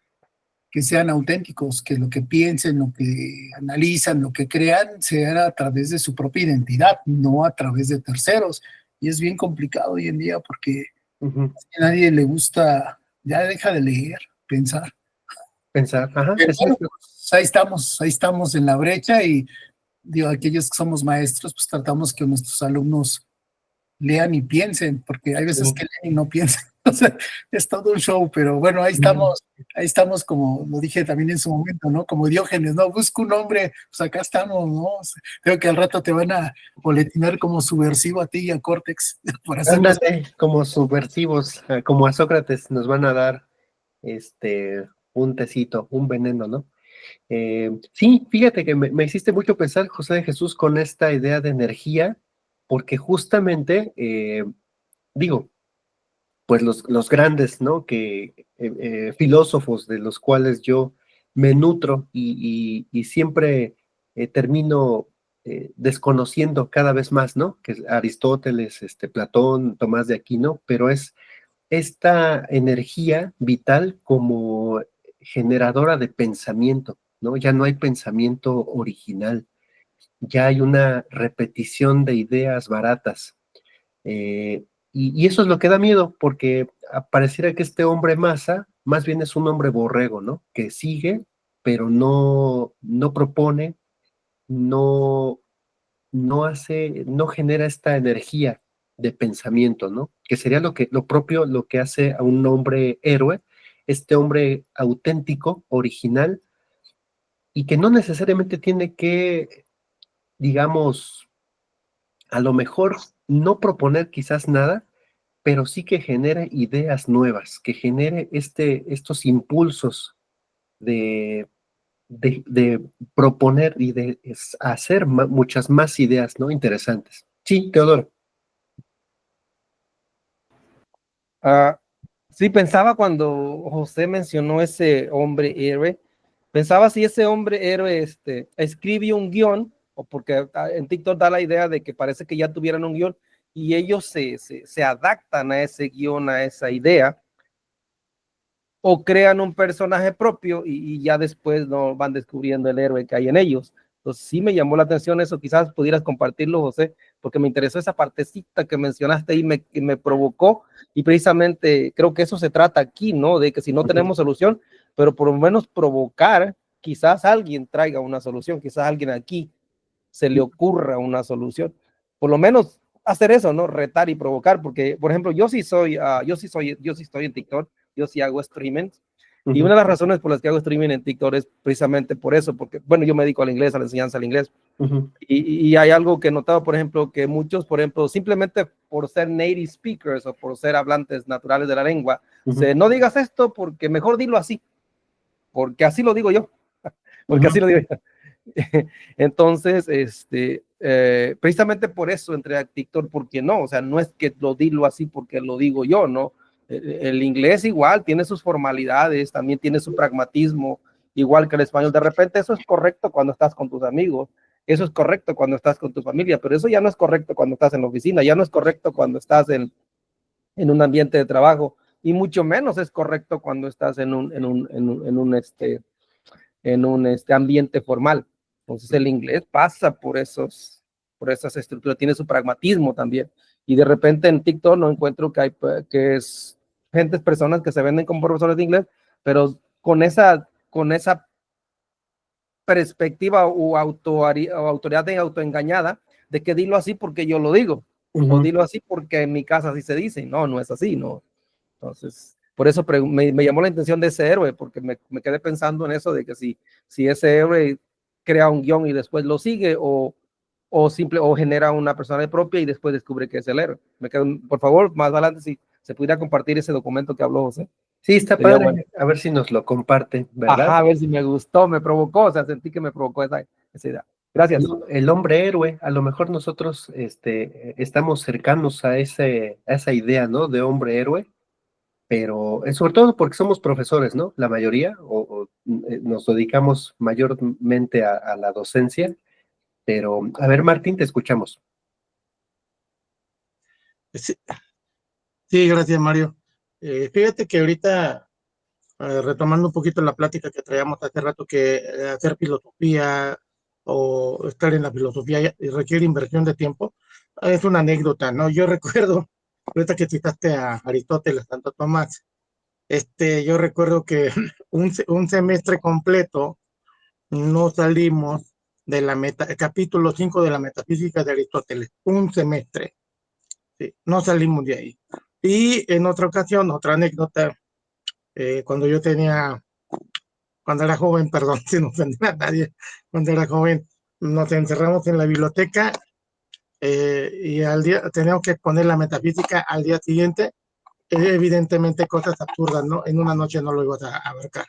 que sean auténticos, que lo que piensen, lo que analizan, lo que crean, sea a través de su propia identidad, no a través de terceros. Y es bien complicado hoy en día porque a nadie le gusta, ya deja de leer, pensar. Pensar, ajá, Pero bueno, exacto. pues ahí estamos en la brecha y digo, aquellos que somos maestros, pues tratamos que nuestros alumnos lean y piensen, porque hay veces que leen y no piensan. O sea, es todo un show, pero bueno, ahí estamos como lo dije también en su momento, ¿no? Como Diógenes, ¿no? Busca un hombre, pues acá estamos, ¿no? Creo que al rato te van a boletinar como subversivo a ti y a Córtex por hacernos. Ándale, como subversivos, como a Sócrates nos van a dar un tecito, un veneno, ¿no? Sí, fíjate que me hiciste mucho pensar, José de Jesús, con esta idea de energía, porque justamente, digo, pues los grandes, ¿no? Filósofos de los cuales yo me nutro y siempre termino desconociendo cada vez más, ¿no? Que es Aristóteles, Platón, Tomás de Aquino, pero es esta energía vital como generadora de pensamiento, ¿no? Ya no hay pensamiento original, ya hay una repetición de ideas baratas. Y eso es lo que da miedo, porque pareciera que este hombre masa, más bien es un hombre borrego, ¿no? Que sigue, pero no propone, no, no genera esta energía de pensamiento, ¿no? Que sería lo propio, lo que hace a un hombre héroe, este hombre auténtico, original, y que no necesariamente tiene que, digamos, a lo mejor no proponer quizás nada, pero sí que genere ideas nuevas, que genere estos impulsos de, de proponer y de hacer muchas más ideas, ¿no? Interesantes. Sí, Teodoro. Sí, pensaba cuando José mencionó ese hombre héroe, pensaba si ese hombre héroe escribe un guión, o porque en TikTok da la idea de que parece que ya tuvieran un guión y ellos se adaptan a ese guión, a esa idea, o crean un personaje propio y ya después no van descubriendo el héroe que hay en ellos. Entonces sí me llamó la atención eso, quizás pudieras compartirlo, José, porque me interesó esa partecita que mencionaste y me provocó, y precisamente creo que eso se trata aquí, ¿no? De que si no tenemos solución, pero por lo menos provocar, quizás alguien traiga una solución, quizás alguien aquí se le ocurra una solución, por lo menos hacer eso, ¿no? Retar y provocar, porque, por ejemplo, yo sí estoy en TikTok, yo sí hago streaming, Y una de las razones por las que hago streaming en TikTok es precisamente por eso, porque, bueno, yo me dedico al inglés, a la enseñanza del inglés. Y hay algo que he notado, por ejemplo, que muchos, por ejemplo, simplemente por ser native speakers o por ser hablantes naturales de la lengua, no digas esto porque mejor dilo así, porque así lo digo yo, porque así lo digo yo. Entonces, precisamente por eso entré a TikTok, porque no, o sea, no es que lo dilo así porque lo digo yo, ¿no? El inglés igual tiene sus formalidades, también tiene su pragmatismo, igual que el español. De repente eso es correcto cuando estás con tus amigos, eso es correcto cuando estás con tu familia, pero eso ya no es correcto cuando estás en la oficina, ya no es correcto cuando estás en un ambiente de trabajo, y mucho menos es correcto cuando estás en un ambiente formal. Entonces el inglés pasa por esas estructuras, tiene su pragmatismo también. Y de repente en TikTok no encuentro que es personas que se venden como profesores de inglés, pero con esa perspectiva o autoridad autoengañada de que dilo así porque yo lo digo, o dilo así porque en mi casa así se dice. No, no es así, no. Entonces, por eso me llamó la atención de ese héroe, porque me quedé pensando en eso de que si ese héroe crea un guión y después lo sigue, o genera una personalidad propia y después descubre que es el héroe. Por favor, más adelante, si se pudiera compartir ese documento que habló José. Sí, está padre. Bueno. A ver si nos lo comparte, ¿verdad? Ajá, a ver si me gustó, me provocó, o sea, sentí que me provocó esa idea. Gracias. El hombre héroe, a lo mejor nosotros estamos cercanos a esa idea, ¿no? De hombre héroe, pero sobre todo porque somos profesores, ¿no? La mayoría, o nos dedicamos mayormente a la docencia, pero a ver, Martín, te escuchamos. Sí, gracias, Mario. Fíjate que ahorita, retomando un poquito la plática que traíamos hace rato, que hacer filosofía o estar en la filosofía requiere inversión de tiempo, es una anécdota, ¿no? Yo recuerdo, ahorita que citaste a Aristóteles, Santo Tomás, yo recuerdo que un semestre completo no salimos de capítulo 5 de la metafísica de Aristóteles, un semestre, sí, no salimos de ahí. Y en otra ocasión, otra anécdota, cuando era joven, perdón, sin ofender a nadie, cuando era joven, nos encerramos en la biblioteca y al día teníamos que poner la metafísica al día siguiente. Evidentemente cosas absurdas, ¿no? En una noche no lo ibas a abarcar.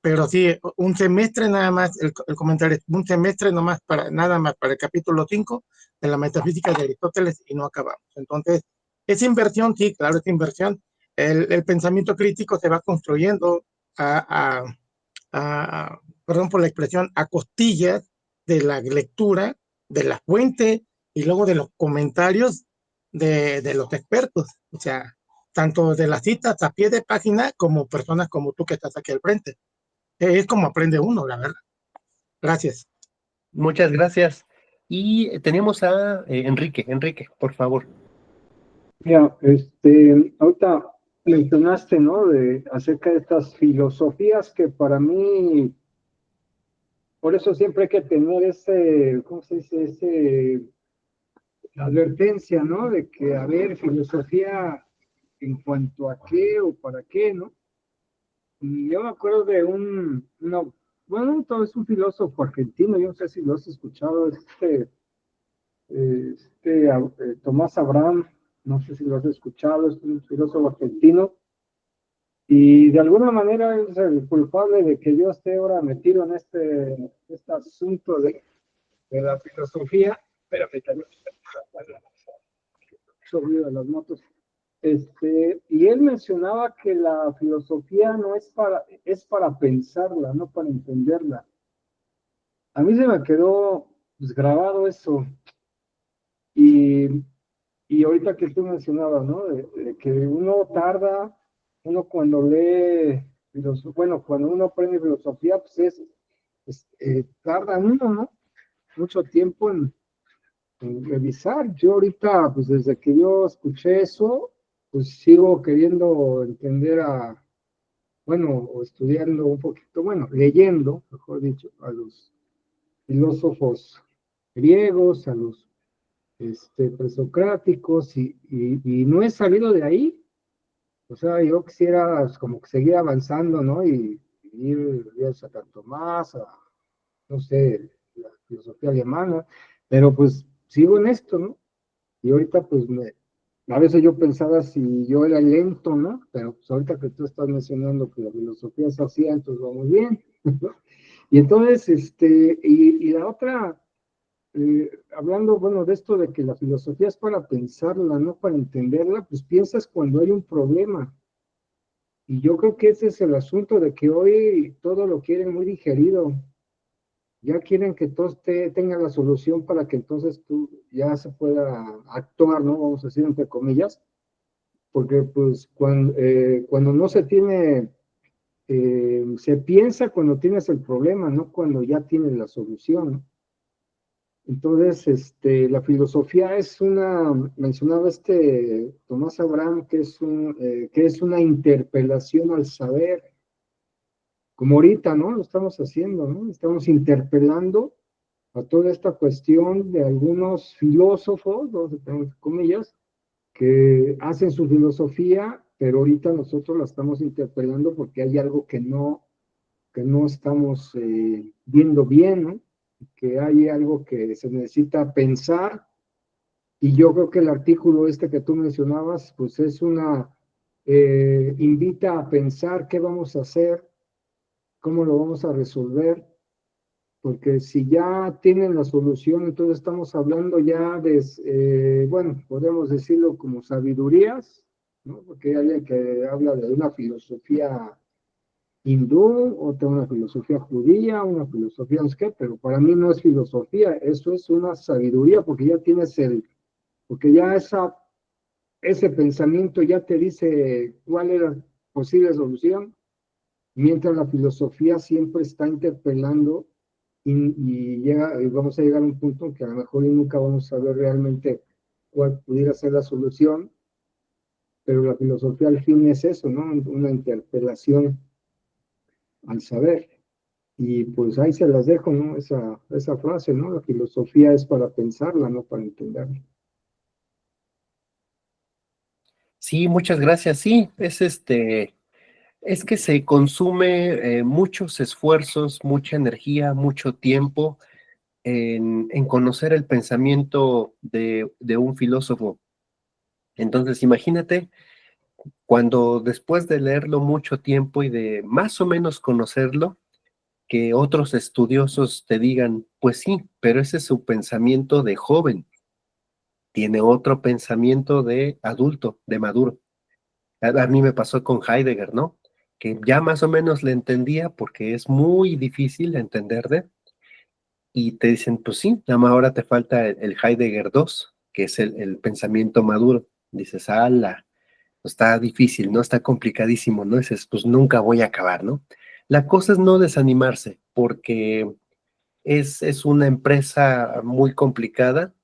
Pero sí, un semestre nada más, el comentario es un semestre nada más para el capítulo 5 de la metafísica de Aristóteles y no acabamos. Entonces, es inversión, sí, claro, es inversión. El pensamiento crítico se va construyendo perdón por la expresión, a costillas de la lectura, de la fuente y luego de los comentarios de los expertos. O sea, tanto de las citas a pie de página como personas como tú que estás aquí al frente. Es como aprende uno, la verdad. Gracias. Muchas gracias. Y tenemos a Enrique. Enrique, por favor. Mira, ahorita mencionaste, ¿no? Acerca de estas filosofías que para mí, por eso siempre hay que tener ¿cómo se dice? Advertencia, ¿no? De que, a ver, filosofía en cuanto a qué o para qué, ¿no? Y yo me acuerdo de es un filósofo argentino, yo no sé si lo has escuchado, Tomás Abraham, no sé si lo has escuchado, es un filósofo argentino, y de alguna manera es el culpable de que yo esté ahora metido en este asunto de la filosofía. Espérame, también ruido de las motos. Y él mencionaba que la filosofía no es para pensarla, no para entenderla. A mí se me quedó pues, grabado eso. Y ahorita que tú mencionabas, ¿no? De que uno cuando lee, cuando uno aprende filosofía, pues tarda uno, ¿no? Mucho tiempo en revisar. Yo ahorita, pues desde que yo escuché eso, pues sigo queriendo entender o estudiando un poquito, leyendo, mejor dicho, a los filósofos griegos, a los presocráticos, y no he salido de ahí. O sea, yo quisiera pues, como que seguir avanzando, ¿no? Y ir a Santo Tomás, a, no sé, la filosofía alemana, pero pues sigo en esto, ¿no? Y ahorita pues a veces yo pensaba si yo era lento, ¿no? Pero pues ahorita que tú estás mencionando que la filosofía es así, entonces vamos bien. Y entonces, y la otra, hablando, bueno, de esto de que la filosofía es para pensarla, no para entenderla, pues piensas cuando hay un problema. Y yo creo que ese es el asunto de que hoy todo lo quieren muy digerido. Ya quieren que todos tengan la solución para que entonces tú ya se pueda actuar, ¿no? Vamos a decir entre comillas, porque pues cuando no se tiene, se piensa cuando tienes el problema, no cuando ya tienes la solución, ¿no? Entonces, la filosofía es mencionaba Tomás Abraham, que es una interpelación al saber, como ahorita, ¿no? Lo estamos haciendo, ¿no? Estamos interpelando a toda esta cuestión de algunos filósofos, ¿no? Entre comillas, que hacen su filosofía, pero ahorita nosotros la estamos interpelando porque hay algo que no estamos viendo bien, ¿no? Que hay algo que se necesita pensar, y yo creo que el artículo que tú mencionabas, pues es invita a pensar qué vamos a hacer, cómo lo vamos a resolver, porque si ya tienen la solución, entonces estamos hablando ya de, bueno, podemos decirlo como sabidurías, ¿no? Porque hay alguien que habla de una filosofía hindú, otra una filosofía judía, una filosofía no sé qué, pero para mí no es filosofía, eso es una sabiduría, porque ya tienes porque ya ese pensamiento ya te dice cuál es la posible solución, mientras la filosofía siempre está interpelando y vamos a llegar a un punto en que a lo mejor nunca vamos a saber realmente cuál pudiera ser la solución, pero la filosofía al fin es eso, ¿no? Una interpelación al saber. Y pues ahí se las dejo, ¿no? Esa frase, ¿no? La filosofía es para pensarla, no para entenderla. Sí, muchas gracias. Sí, es que se consume muchos esfuerzos, mucha energía, mucho tiempo en conocer el pensamiento de un filósofo. Entonces, imagínate cuando después de leerlo mucho tiempo y de más o menos conocerlo, que otros estudiosos te digan, pues sí, pero ese es su pensamiento de joven, tiene otro pensamiento de adulto, de maduro. A mí me pasó con Heidegger, ¿no? Que ya más o menos le entendía porque es muy difícil entenderle, y te dicen, pues sí, nada más ahora te falta el Heidegger 2, que es el pensamiento maduro. Dices, ala, está difícil, ¿no? Está complicadísimo, ¿no? Dices, pues nunca voy a acabar, ¿no? La cosa es no desanimarse, porque es una empresa muy complicada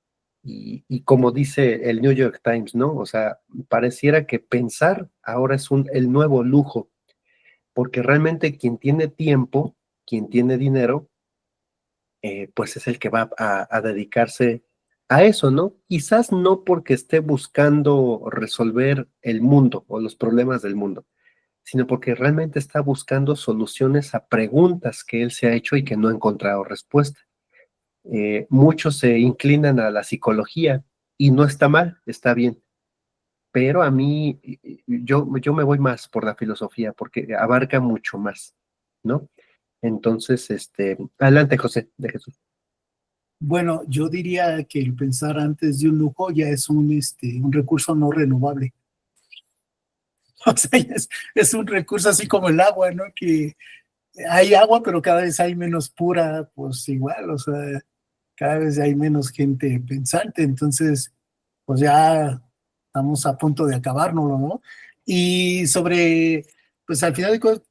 y como dice el New York Times, ¿no? O sea, pareciera que pensar ahora es el nuevo lujo, porque realmente quien tiene tiempo, quien tiene dinero, pues es el que va a dedicarse a eso, ¿no? Quizás no porque esté buscando resolver el mundo o los problemas del mundo, sino porque realmente está buscando soluciones a preguntas que él se ha hecho y que no ha encontrado respuesta. Muchos se inclinan a la psicología y no está mal, está bien, pero a mí, yo me voy más por la filosofía porque abarca mucho más, ¿no? Entonces, adelante, José, de Jesús. Bueno, yo diría que el pensar antes de un lujo ya es un recurso no renovable. O sea, es un recurso así como el agua, ¿no? Que hay agua, pero cada vez hay menos pura, pues igual, o sea, cada vez hay menos gente pensante, entonces, pues ya estamos a punto de acabárnoslo, ¿no? Y pues al final de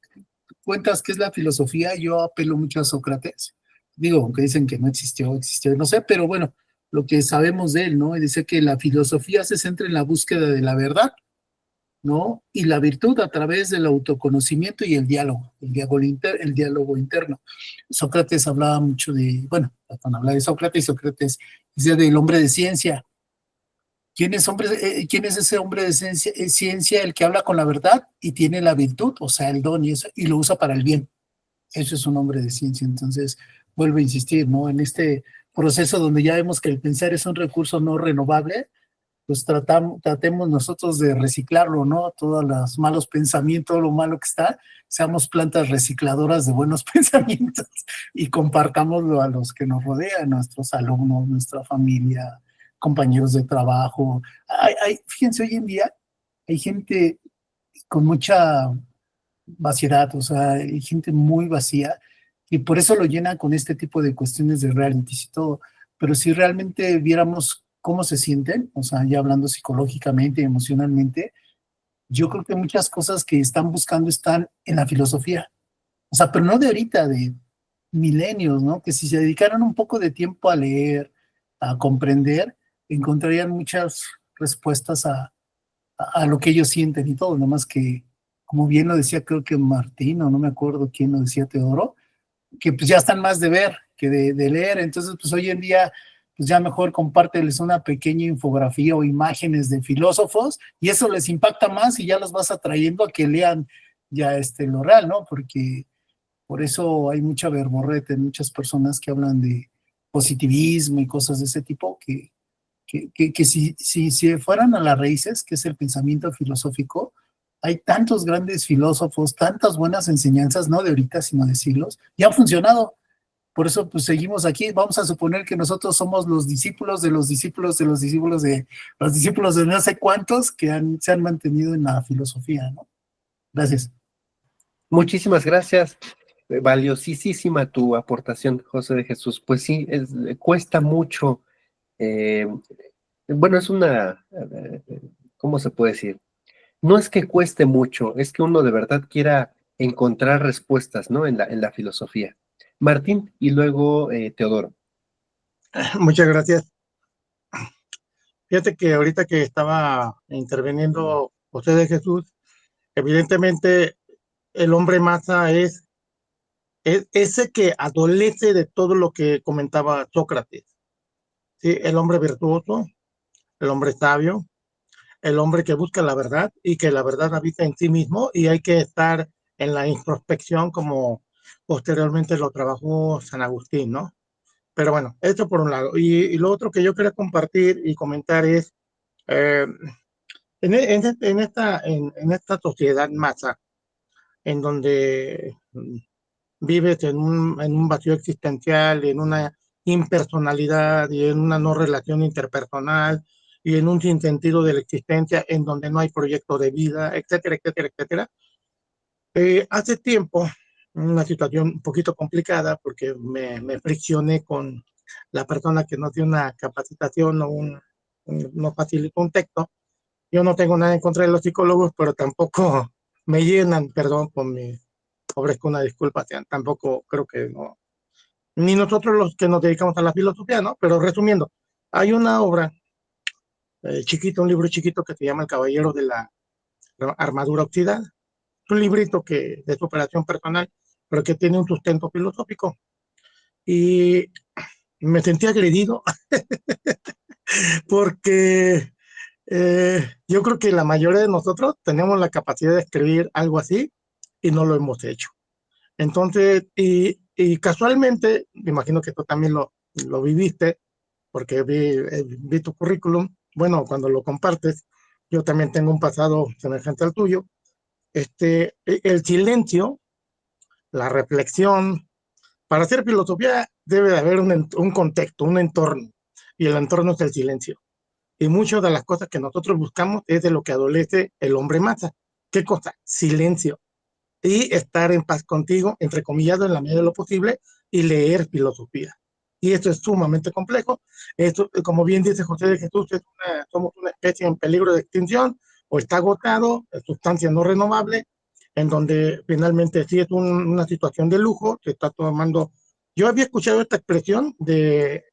cuentas, ¿qué es la filosofía? Yo apelo mucho a Sócrates. Digo, aunque dicen que no existió, no sé, pero bueno, lo que sabemos de él, ¿no? Y dice que la filosofía se centra en la búsqueda de la verdad, ¿no? Y la virtud a través del autoconocimiento y el diálogo interno. Sócrates hablaba mucho bueno, cuando hablaba de Sócrates decía del hombre de ciencia, ¿Quién es ese hombre de ciencia? El que habla con la verdad y tiene la virtud, o sea, el don y eso, y lo usa para el bien. Eso es un hombre de ciencia. Entonces, vuelvo a insistir, ¿no? En este proceso donde ya vemos que el pensar es un recurso no renovable, pues tratemos nosotros de reciclarlo, ¿no? Todos los malos pensamientos, todo lo malo que está, seamos plantas recicladoras de buenos pensamientos y compartámoslo a los que nos rodean, nuestros alumnos, nuestra familia, compañeros de trabajo. Fíjense, hoy en día hay gente con mucha vaciedad, o sea, hay gente muy vacía y por eso lo llena con este tipo de cuestiones de realities y todo. Pero si realmente viéramos cómo se sienten, o sea, ya hablando psicológicamente, emocionalmente, yo creo que muchas cosas que están buscando están en la filosofía. O sea, pero no de ahorita, de milenios, ¿no? Que si se dedicaran un poco de tiempo a leer, a comprender, encontrarían muchas respuestas a lo que ellos sienten y todo, nomás que, como bien lo decía, creo que Martín, o no me acuerdo quién lo decía, Teodoro, que pues ya están más de ver que de leer. Entonces, pues hoy en día, pues ya mejor compárteles una pequeña infografía o imágenes de filósofos y eso les impacta más y ya los vas atrayendo a que lean ya lo real, ¿no? Porque por eso hay mucha verborreta en muchas personas que hablan de positivismo y cosas de ese tipo, que si fueran a las raíces, que es el pensamiento filosófico, hay tantos grandes filósofos, tantas buenas enseñanzas, no de ahorita, sino de siglos, y han funcionado. Por eso, pues seguimos aquí. Vamos a suponer que nosotros somos los discípulos de los discípulos de los discípulos de los discípulos de no sé cuántos que se han mantenido en la filosofía, ¿no? Gracias. Muchísimas gracias. Valiosísima tu aportación, José de Jesús. Pues sí, cuesta mucho. Bueno, es ¿cómo se puede decir? No es que cueste mucho, es que uno de verdad quiera encontrar respuestas, ¿no? En la filosofía. Martín y luego Teodoro. Muchas gracias. Fíjate que ahorita que estaba interviniendo José de Jesús, evidentemente el hombre masa es ese que adolece de todo lo que comentaba Sócrates. ¿Sí? El hombre virtuoso, el hombre sabio, el hombre que busca la verdad y que la verdad habita en sí mismo y hay que estar en la introspección como posteriormente lo trabajó San Agustín, ¿no? Pero bueno, esto por un lado. Y lo otro que yo quería compartir y comentar es, en esta sociedad masa, en donde vives en un vacío existencial, en una impersonalidad y en una no relación interpersonal y en un sinsentido de la existencia, en donde no hay proyecto de vida, etcétera, etcétera, etcétera. Hace tiempo, una situación un poquito complicada porque me friccioné con la persona que nos dio una capacitación o nos facilitó un texto. Yo no tengo nada en contra de los psicólogos, pero tampoco me llenan, perdón, con mi ofrezco una disculpa, tampoco creo que no, ni nosotros los que nos dedicamos a la filosofía, ¿no? Pero resumiendo, hay una obra chiquita, un libro chiquito que se llama El Caballero de la Armadura Oxidada. Es un librito que de superación personal, pero que tiene un sustento filosófico. Y me sentí agredido porque yo creo que la mayoría de nosotros tenemos la capacidad de escribir algo así y no lo hemos hecho. Entonces, y casualmente, me imagino que tú también lo viviste, porque vi tu currículum. Bueno, cuando lo compartes, yo también tengo un pasado semejante al tuyo. El silencio, la reflexión, para hacer filosofía debe de haber un contexto, un entorno, y el entorno es el silencio. Y muchas de las cosas que nosotros buscamos es de lo que adolece el hombre masa. ¿Qué cosa? Silencio. Y estar en paz contigo, entrecomillado en la medida de lo posible, y leer filosofía. Y esto es sumamente complejo. Esto, como bien dice José de Jesús, somos una especie en peligro de extinción, o está agotado, sustancia no renovable, en donde finalmente sí es una situación de lujo, se está tomando. Yo había escuchado esta expresión del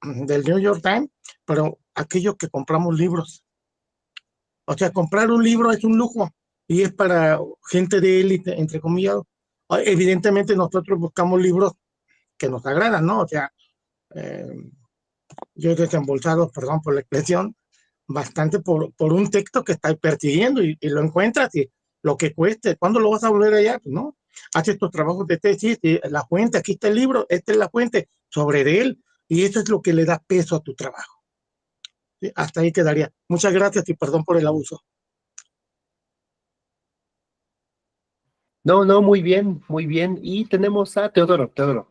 New York Times, pero aquellos que compramos libros. O sea, comprar un libro es un lujo y es para gente de élite, entre comillas. Evidentemente nosotros buscamos libros que nos agradan, ¿no? O sea, yo he desembolsado, perdón por la expresión, bastante por un texto que estás persiguiendo y lo encuentras y lo que cueste. ¿Cuándo lo vas a volver allá? Pues no. Haces tus trabajos de tesis, y la fuente, aquí está el libro, esta es la fuente sobre él y eso es lo que le da peso a tu trabajo. ¿Sí? Hasta ahí quedaría. Muchas gracias y perdón por el abuso. No, no, muy bien, muy bien. Y tenemos a Teodoro, Teodoro.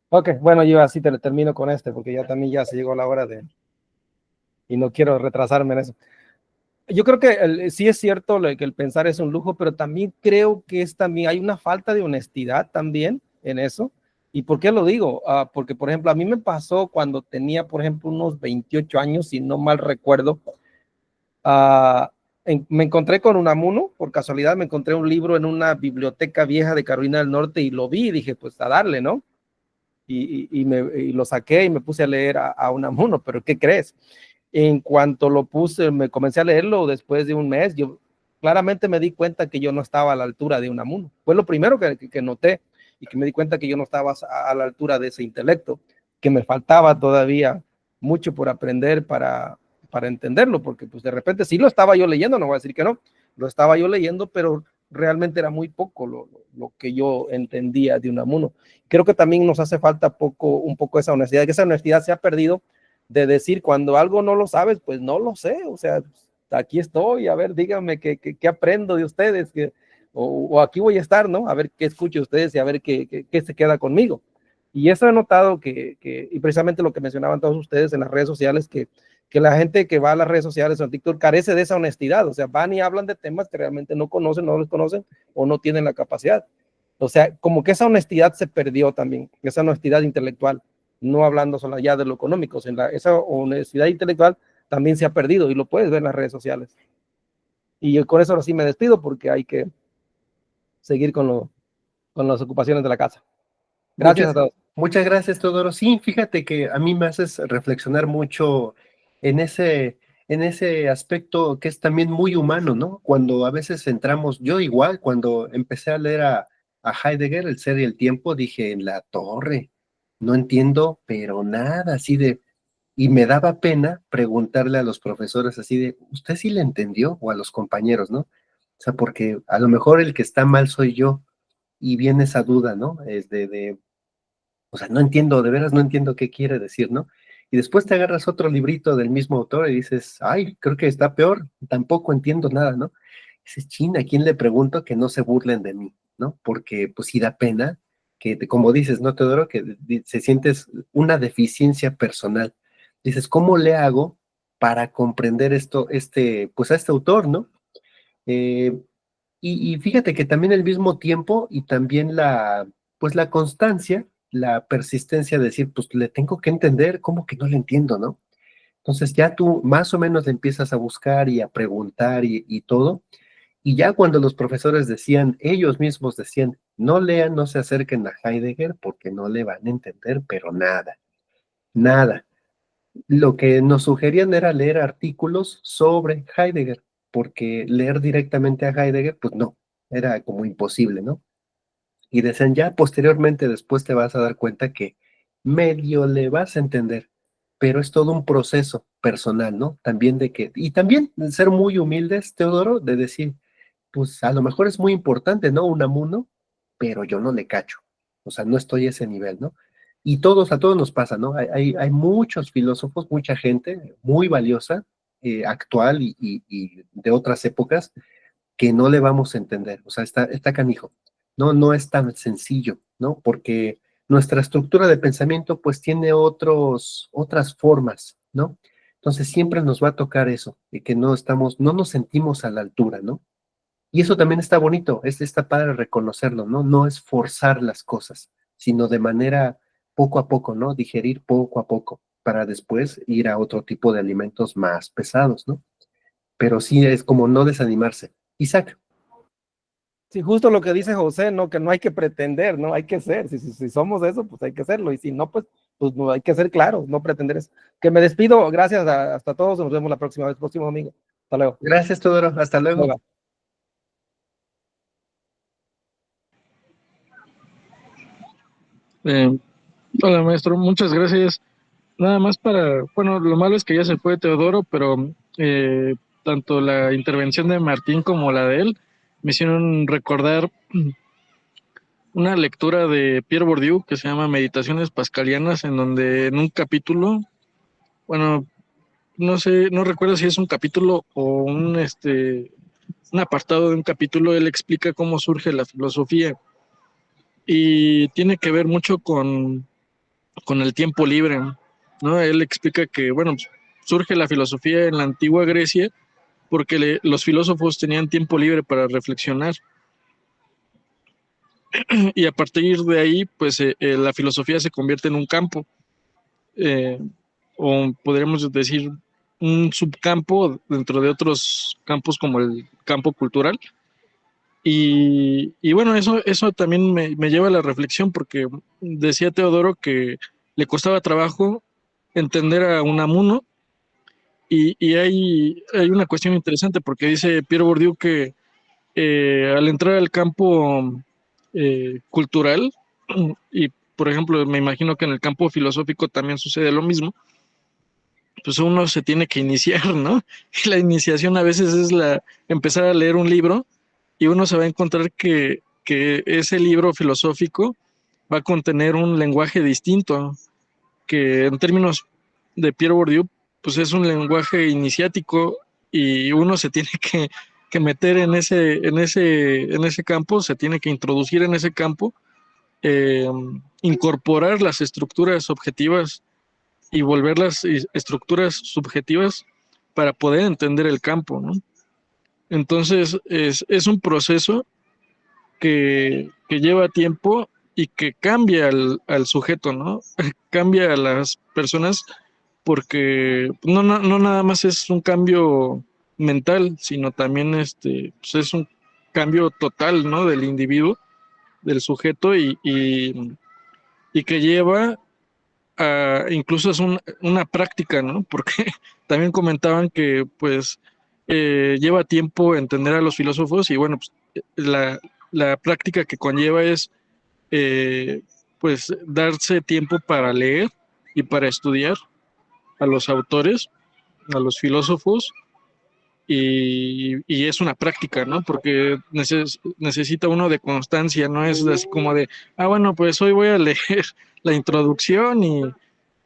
Ok, bueno, yo así te termino con este, porque ya también ya se llegó la hora de... Y no quiero retrasarme en eso. Yo creo que sí es cierto que el pensar es un lujo, pero también creo que también hay una falta de honestidad también en eso. ¿Y por qué lo digo? Porque, por ejemplo, a mí me pasó cuando tenía, por ejemplo, unos 28 años, si no mal recuerdo, me encontré con Unamuno, por casualidad me encontré un libro en una biblioteca vieja de Carolina del Norte y lo vi y dije, pues a darle, ¿no? Y lo saqué y me puse a leer a Unamuno, pero ¿qué crees? En cuanto lo puse, me comencé a leerlo después de un mes, yo claramente me di cuenta que yo no estaba a la altura de Unamuno. Fue lo primero que noté y que me di cuenta que yo no estaba a la altura de ese intelecto, que me faltaba todavía mucho por aprender para entenderlo, porque pues de repente sí lo estaba yo leyendo, no voy a decir que no, lo estaba yo leyendo, pero realmente era muy poco lo que yo entendía de Unamuno. Creo que también nos hace falta un poco esa honestidad, que esa honestidad se ha perdido de decir cuando algo no lo sabes, pues no lo sé, o sea, aquí estoy, a ver, díganme qué aprendo de ustedes, o aquí voy a estar, ¿no? A ver qué escucho de ustedes y a ver qué se queda conmigo. Y eso he notado y precisamente lo que mencionaban todos ustedes en las redes sociales, que la gente que va a las redes sociales o en TikTok carece de esa honestidad, o sea, van y hablan de temas que realmente no conocen, no los conocen o no tienen la capacidad. O sea, como que esa honestidad se perdió también, esa honestidad intelectual, no hablando solo ya de lo económico, esa honestidad intelectual también se ha perdido y lo puedes ver en las redes sociales. Y yo con eso ahora sí me despido porque hay que seguir con las ocupaciones de la casa. Gracias a todos. Muchas gracias, Teodoro. Sí, fíjate que a mí me haces reflexionar mucho en ese aspecto que es también muy humano, ¿no? Cuando a veces entramos, yo igual, cuando empecé a leer a Heidegger, El ser y el tiempo, dije, en la torre, no entiendo, pero nada, y me daba pena preguntarle a los profesores así de, ¿usted sí le entendió? O a los compañeros, ¿no? O sea, porque a lo mejor el que está mal soy yo, y viene esa duda, ¿no? Es o sea, no entiendo, de veras no entiendo qué quiere decir, ¿no? Y después te agarras otro librito del mismo autor y dices, ay, creo que está peor, tampoco entiendo nada, ¿no? Dices, China, ¿a quién le pregunto que no se burlen de mí, ¿no? Porque pues sí da pena como dices, ¿no, Teodoro? Que se sientes una deficiencia personal. Dices, ¿cómo le hago para comprender pues a este autor, ¿no? Eh, y fíjate que también al mismo tiempo y también pues la constancia, la persistencia de decir, pues le tengo que entender, ¿cómo que no le entiendo, no? Entonces ya tú más o menos le empiezas a buscar y a preguntar y todo, y ya cuando los profesores decían, ellos mismos decían, no lean, no se acerquen a Heidegger porque no le van a entender, pero nada, nada. Lo que nos sugerían era leer artículos sobre Heidegger, porque leer directamente a Heidegger, pues no, era como imposible, ¿no? Y decían, ya posteriormente después te vas a dar cuenta que medio le vas a entender, pero es todo un proceso personal, ¿no? También y también ser muy humildes, Teodoro, de decir, pues a lo mejor es muy importante, ¿no? Unamuno, pero yo no le cacho, o sea, no estoy a ese nivel, ¿no? Y a todos nos pasa, ¿no? Hay muchos filósofos, mucha gente muy valiosa, actual y de otras épocas, que no le vamos a entender, o sea, está canijo. No es tan sencillo, ¿no? Porque nuestra estructura de pensamiento pues tiene otras formas, ¿no? Entonces siempre nos va a tocar eso, de que no nos sentimos a la altura, ¿no? Y eso también está bonito, está padre reconocerlo, ¿no? No es forzar las cosas, sino de manera poco a poco, ¿no? Digerir poco a poco, para después ir a otro tipo de alimentos más pesados, ¿no? Pero sí es como no desanimarse. Isaac. Sí, justo lo que dice José, ¿no? Que no hay que pretender, ¿no? Hay que ser. Si somos eso, pues hay que serlo. Y si no, pues no hay que ser claro, no pretender eso. Que me despido. Gracias hasta todos. Nos vemos la próximo domingo. Hasta luego. Gracias, Teodoro. Hasta luego. Hola, maestro. Muchas gracias. Nada más bueno, lo malo es que ya se fue Teodoro, pero tanto la intervención de Martín como la de él me hicieron recordar una lectura de Pierre Bourdieu que se llama Meditaciones Pascalianas, en donde en un capítulo, bueno, no sé, no recuerdo si es un capítulo o un apartado de un capítulo, él explica cómo surge la filosofía y tiene que ver mucho con el tiempo libre, ¿no? Él explica que, bueno, surge la filosofía en la antigua Grecia porque los filósofos tenían tiempo libre para reflexionar y a partir de ahí, pues la filosofía se convierte en un campo, eh, o podríamos decir un subcampo dentro de otros campos como el campo cultural. Y bueno, eso también me lleva a la reflexión porque decía Teodoro que le costaba trabajo entender a Unamuno y hay una cuestión interesante porque dice Pierre Bourdieu que al entrar al campo cultural, y por ejemplo, me imagino que en el campo filosófico también sucede lo mismo, pues uno se tiene que iniciar, ¿no? Y la iniciación a veces es empezar a leer un libro y uno se va a encontrar que ese libro filosófico va a contener un lenguaje distinto, que en términos de Pierre Bourdieu, pues es un lenguaje iniciático y uno se tiene que meter en ese campo, se tiene que introducir en ese campo, eh, incorporar las estructuras objetivas y volverlas estructuras subjetivas para poder entender el campo, ¿no? Entonces es un proceso que lleva tiempo y que cambia al sujeto, ¿no? Cambia a las personas porque no nada más es un cambio mental, sino también pues es un cambio total, ¿no? Del individuo, del sujeto y que lleva incluso es una práctica, ¿no? Porque también comentaban que pues lleva tiempo entender a los filósofos y bueno, pues, la práctica que conlleva es pues darse tiempo para leer y para estudiar a los autores, a los filósofos, y es una práctica, ¿no? Porque necesita uno de constancia, no es así como de, bueno, pues hoy voy a leer la introducción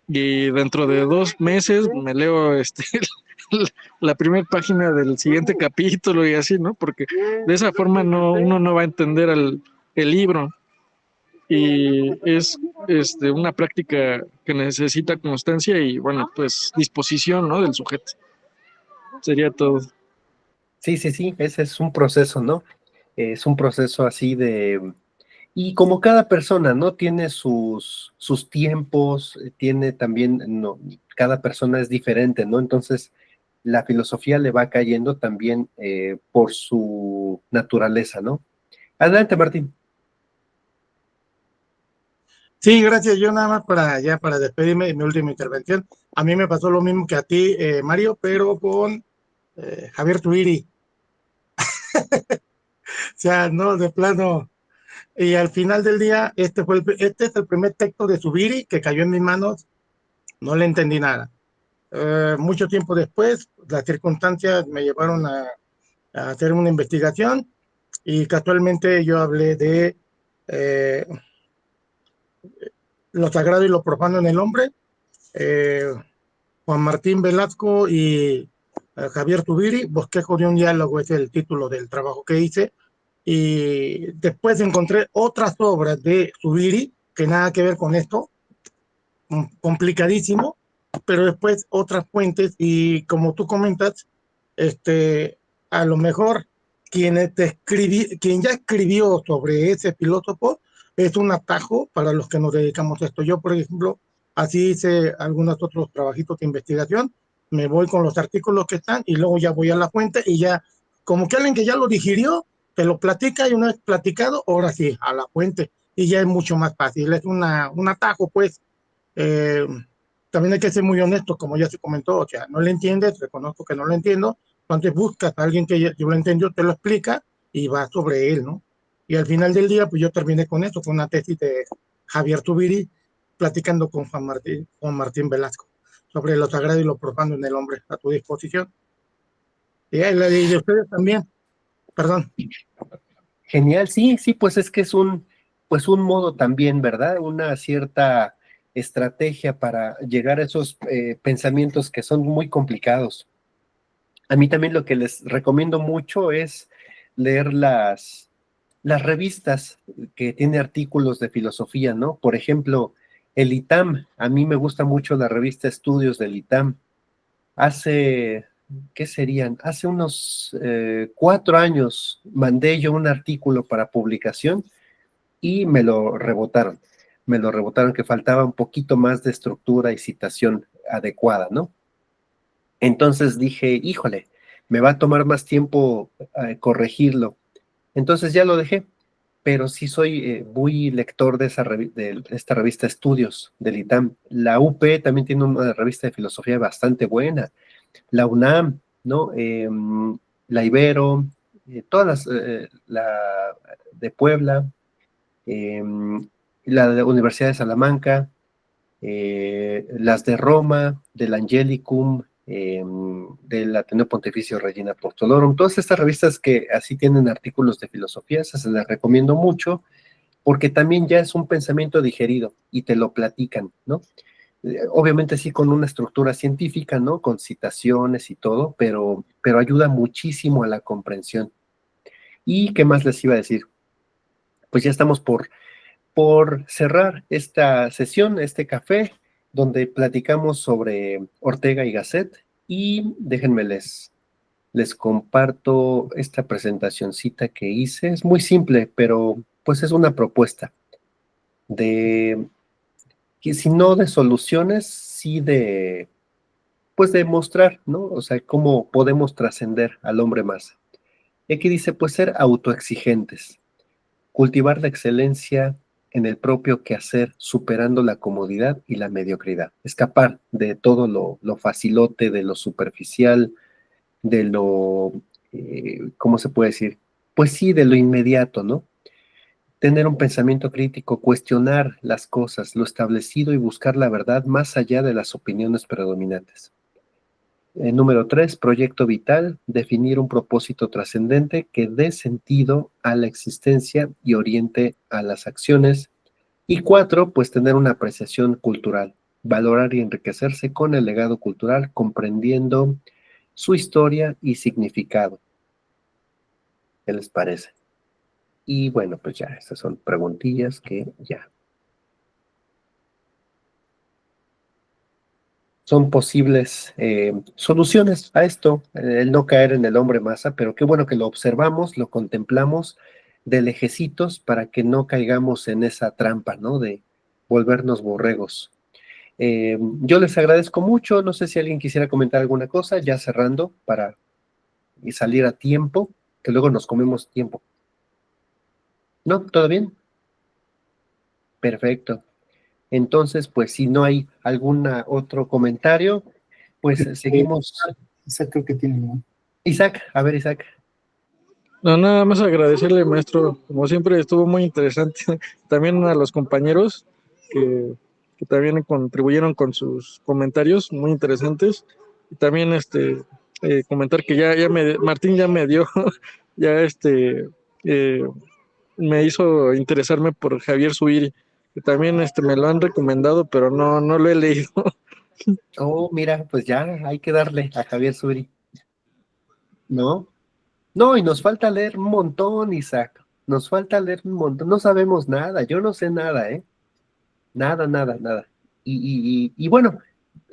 y dentro de 2 meses me leo la primera página del siguiente capítulo y así, ¿no? Porque de esa forma uno no va a entender el libro y es una práctica que necesita constancia y, bueno, pues disposición, ¿no? Del sujeto. Sería todo. Sí, sí, sí, ese es un proceso, ¿no? Es un proceso así de... Y como cada persona, ¿no? Tiene sus tiempos, tiene también, no, cada persona es diferente, ¿no? Entonces, la filosofía le va cayendo también por su naturaleza, ¿no? Adelante, Martín. Sí, gracias. Yo nada más para despedirme de mi última intervención. A mí me pasó lo mismo que a ti, Mario, pero con Javier Tuiri. O sea, no, de plano. Y al final del día, este es el primer texto de Zubiri que cayó en mis manos. No le entendí nada. Mucho tiempo después, las circunstancias me llevaron a hacer una investigación y casualmente yo hablé de lo sagrado y lo profano en el hombre. Juan Martín Velasco y Javier Zubiri, Bosquejo de un diálogo es el título del trabajo que hice. Y después encontré otras obras de Zubiri que nada que ver con esto, complicadísimo, pero después otras fuentes y como tú comentas, a lo mejor quien ya escribió sobre ese filósofo es un atajo para los que nos dedicamos a esto. Yo, por ejemplo, así hice algunos otros trabajitos de investigación, me voy con los artículos que están y luego ya voy a la fuente y ya, como que alguien que ya lo digirió, te lo platica y una vez platicado, ahora sí, a la fuente y ya es mucho más fácil, es un atajo, pues. Eh, También hay que ser muy honesto, como ya se comentó, o sea, no le entiendes, reconozco que no lo entiendo, entonces buscas a alguien que yo lo entendió, te lo explica y va sobre él, ¿no? Y al final del día, pues yo terminé con esto, con una tesis de Javier Tubiri, platicando con Juan Martín Velasco, sobre lo sagrado y lo profano en el hombre, a tu disposición. Y la de ustedes también, perdón. Genial, sí, sí, pues es que es pues un modo también, ¿verdad? Una cierta estrategia para llegar a esos pensamientos que son muy complicados. A mí también lo que les recomiendo mucho es leer las revistas que tiene artículos de filosofía, ¿no? Por ejemplo, el ITAM, a mí me gusta mucho la revista Estudios del ITAM. ¿Qué serían? Hace unos 4 años mandé yo un artículo para publicación y me lo rebotaron. Me lo rebotaron que faltaba un poquito más de estructura y citación adecuada, ¿no? Entonces dije, híjole, me va a tomar más tiempo corregirlo. Entonces ya lo dejé, pero sí soy muy lector de de esta revista Estudios del ITAM. La UP también tiene una revista de filosofía bastante buena. La UNAM, ¿no? La Ibero, todas la de Puebla, eh, la de Universidad de Salamanca, las de Roma, del Angelicum, del Ateneo Pontificio Regina Apostolorum, todas estas revistas que así tienen artículos de filosofía, se las recomiendo mucho, porque también ya es un pensamiento digerido y te lo platican, ¿no? Obviamente sí con una estructura científica, ¿no? Con citaciones y todo, pero ayuda muchísimo a la comprensión. ¿Y qué más les iba a decir? Pues ya estamos por cerrar esta sesión, este café, donde platicamos sobre Ortega y Gasset, y déjenme les comparto esta presentacioncita que hice. Es muy simple, pero pues es una propuesta de, que si no de soluciones, sí pues de mostrar, ¿no? O sea, cómo podemos trascender al hombre masa. Y aquí dice, pues ser autoexigentes, cultivar la excelencia en el propio quehacer, superando la comodidad y la mediocridad, escapar de todo lo facilote, de lo superficial, de lo, ¿cómo se puede decir? Pues sí, de lo inmediato, ¿no? Tener un pensamiento crítico, cuestionar las cosas, lo establecido y buscar la verdad más allá de las opiniones predominantes. Número 3, proyecto vital, definir un propósito trascendente que dé sentido a la existencia y oriente a las acciones. Y 4, pues tener una apreciación cultural, valorar y enriquecerse con el legado cultural, comprendiendo su historia y significado. ¿Qué les parece? Y bueno, pues ya, estas son preguntillas que ya son posibles soluciones a esto, el no caer en el hombre masa, pero qué bueno que lo observamos, lo contemplamos de lejecitos para que no caigamos en esa trampa, ¿no? De volvernos borregos. Yo les agradezco mucho, no sé si alguien quisiera comentar alguna cosa, ya cerrando para salir a tiempo, que luego nos comemos tiempo. ¿No? ¿Todo bien? Perfecto. Entonces, pues si no hay algún otro comentario, pues seguimos. Isaac creo que tiene, ¿no? Isaac, a ver, Isaac. No, nada más agradecerle, maestro. Como siempre, estuvo muy interesante. También a los compañeros que también contribuyeron con sus comentarios muy interesantes. Y también comentar que Martín ya me dio, ya me hizo interesarme por Javier Zubiri, que también me lo han recomendado, pero no lo he leído. Oh, mira, pues ya hay que darle a Javier Zubiri, ¿no? No, y nos falta leer un montón, Isaac. Nos falta leer un montón. No sabemos nada, yo no sé nada, ¿eh? Nada, nada, nada. Y bueno,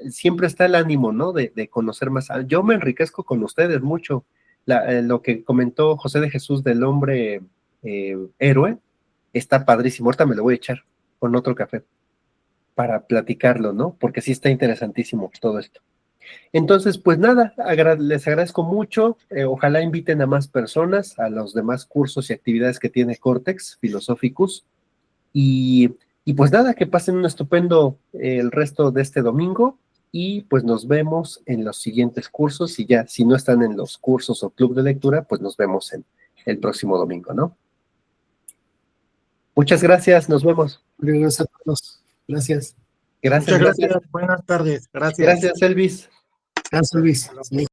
siempre está el ánimo, ¿no? De conocer más. Yo me enriquezco con ustedes mucho. Lo que comentó José de Jesús del hombre héroe está padrísimo. Ahorita me lo voy a echar con otro café para platicarlo, ¿no? Porque sí está interesantísimo todo esto. Entonces, pues nada, les agradezco mucho. Ojalá inviten a más personas a los demás cursos y actividades que tiene Cortex Philosophicus. Y pues nada, que pasen un estupendo el resto de este domingo y pues nos vemos en los siguientes cursos y ya, si no están en los cursos o club de lectura, pues nos vemos en el próximo domingo, ¿no? Muchas gracias, nos vemos. Gracias a todos. Gracias. Gracias, Muchas gracias. Buenas tardes. Gracias. Gracias, Elvis. Gracias, Luis. Sí.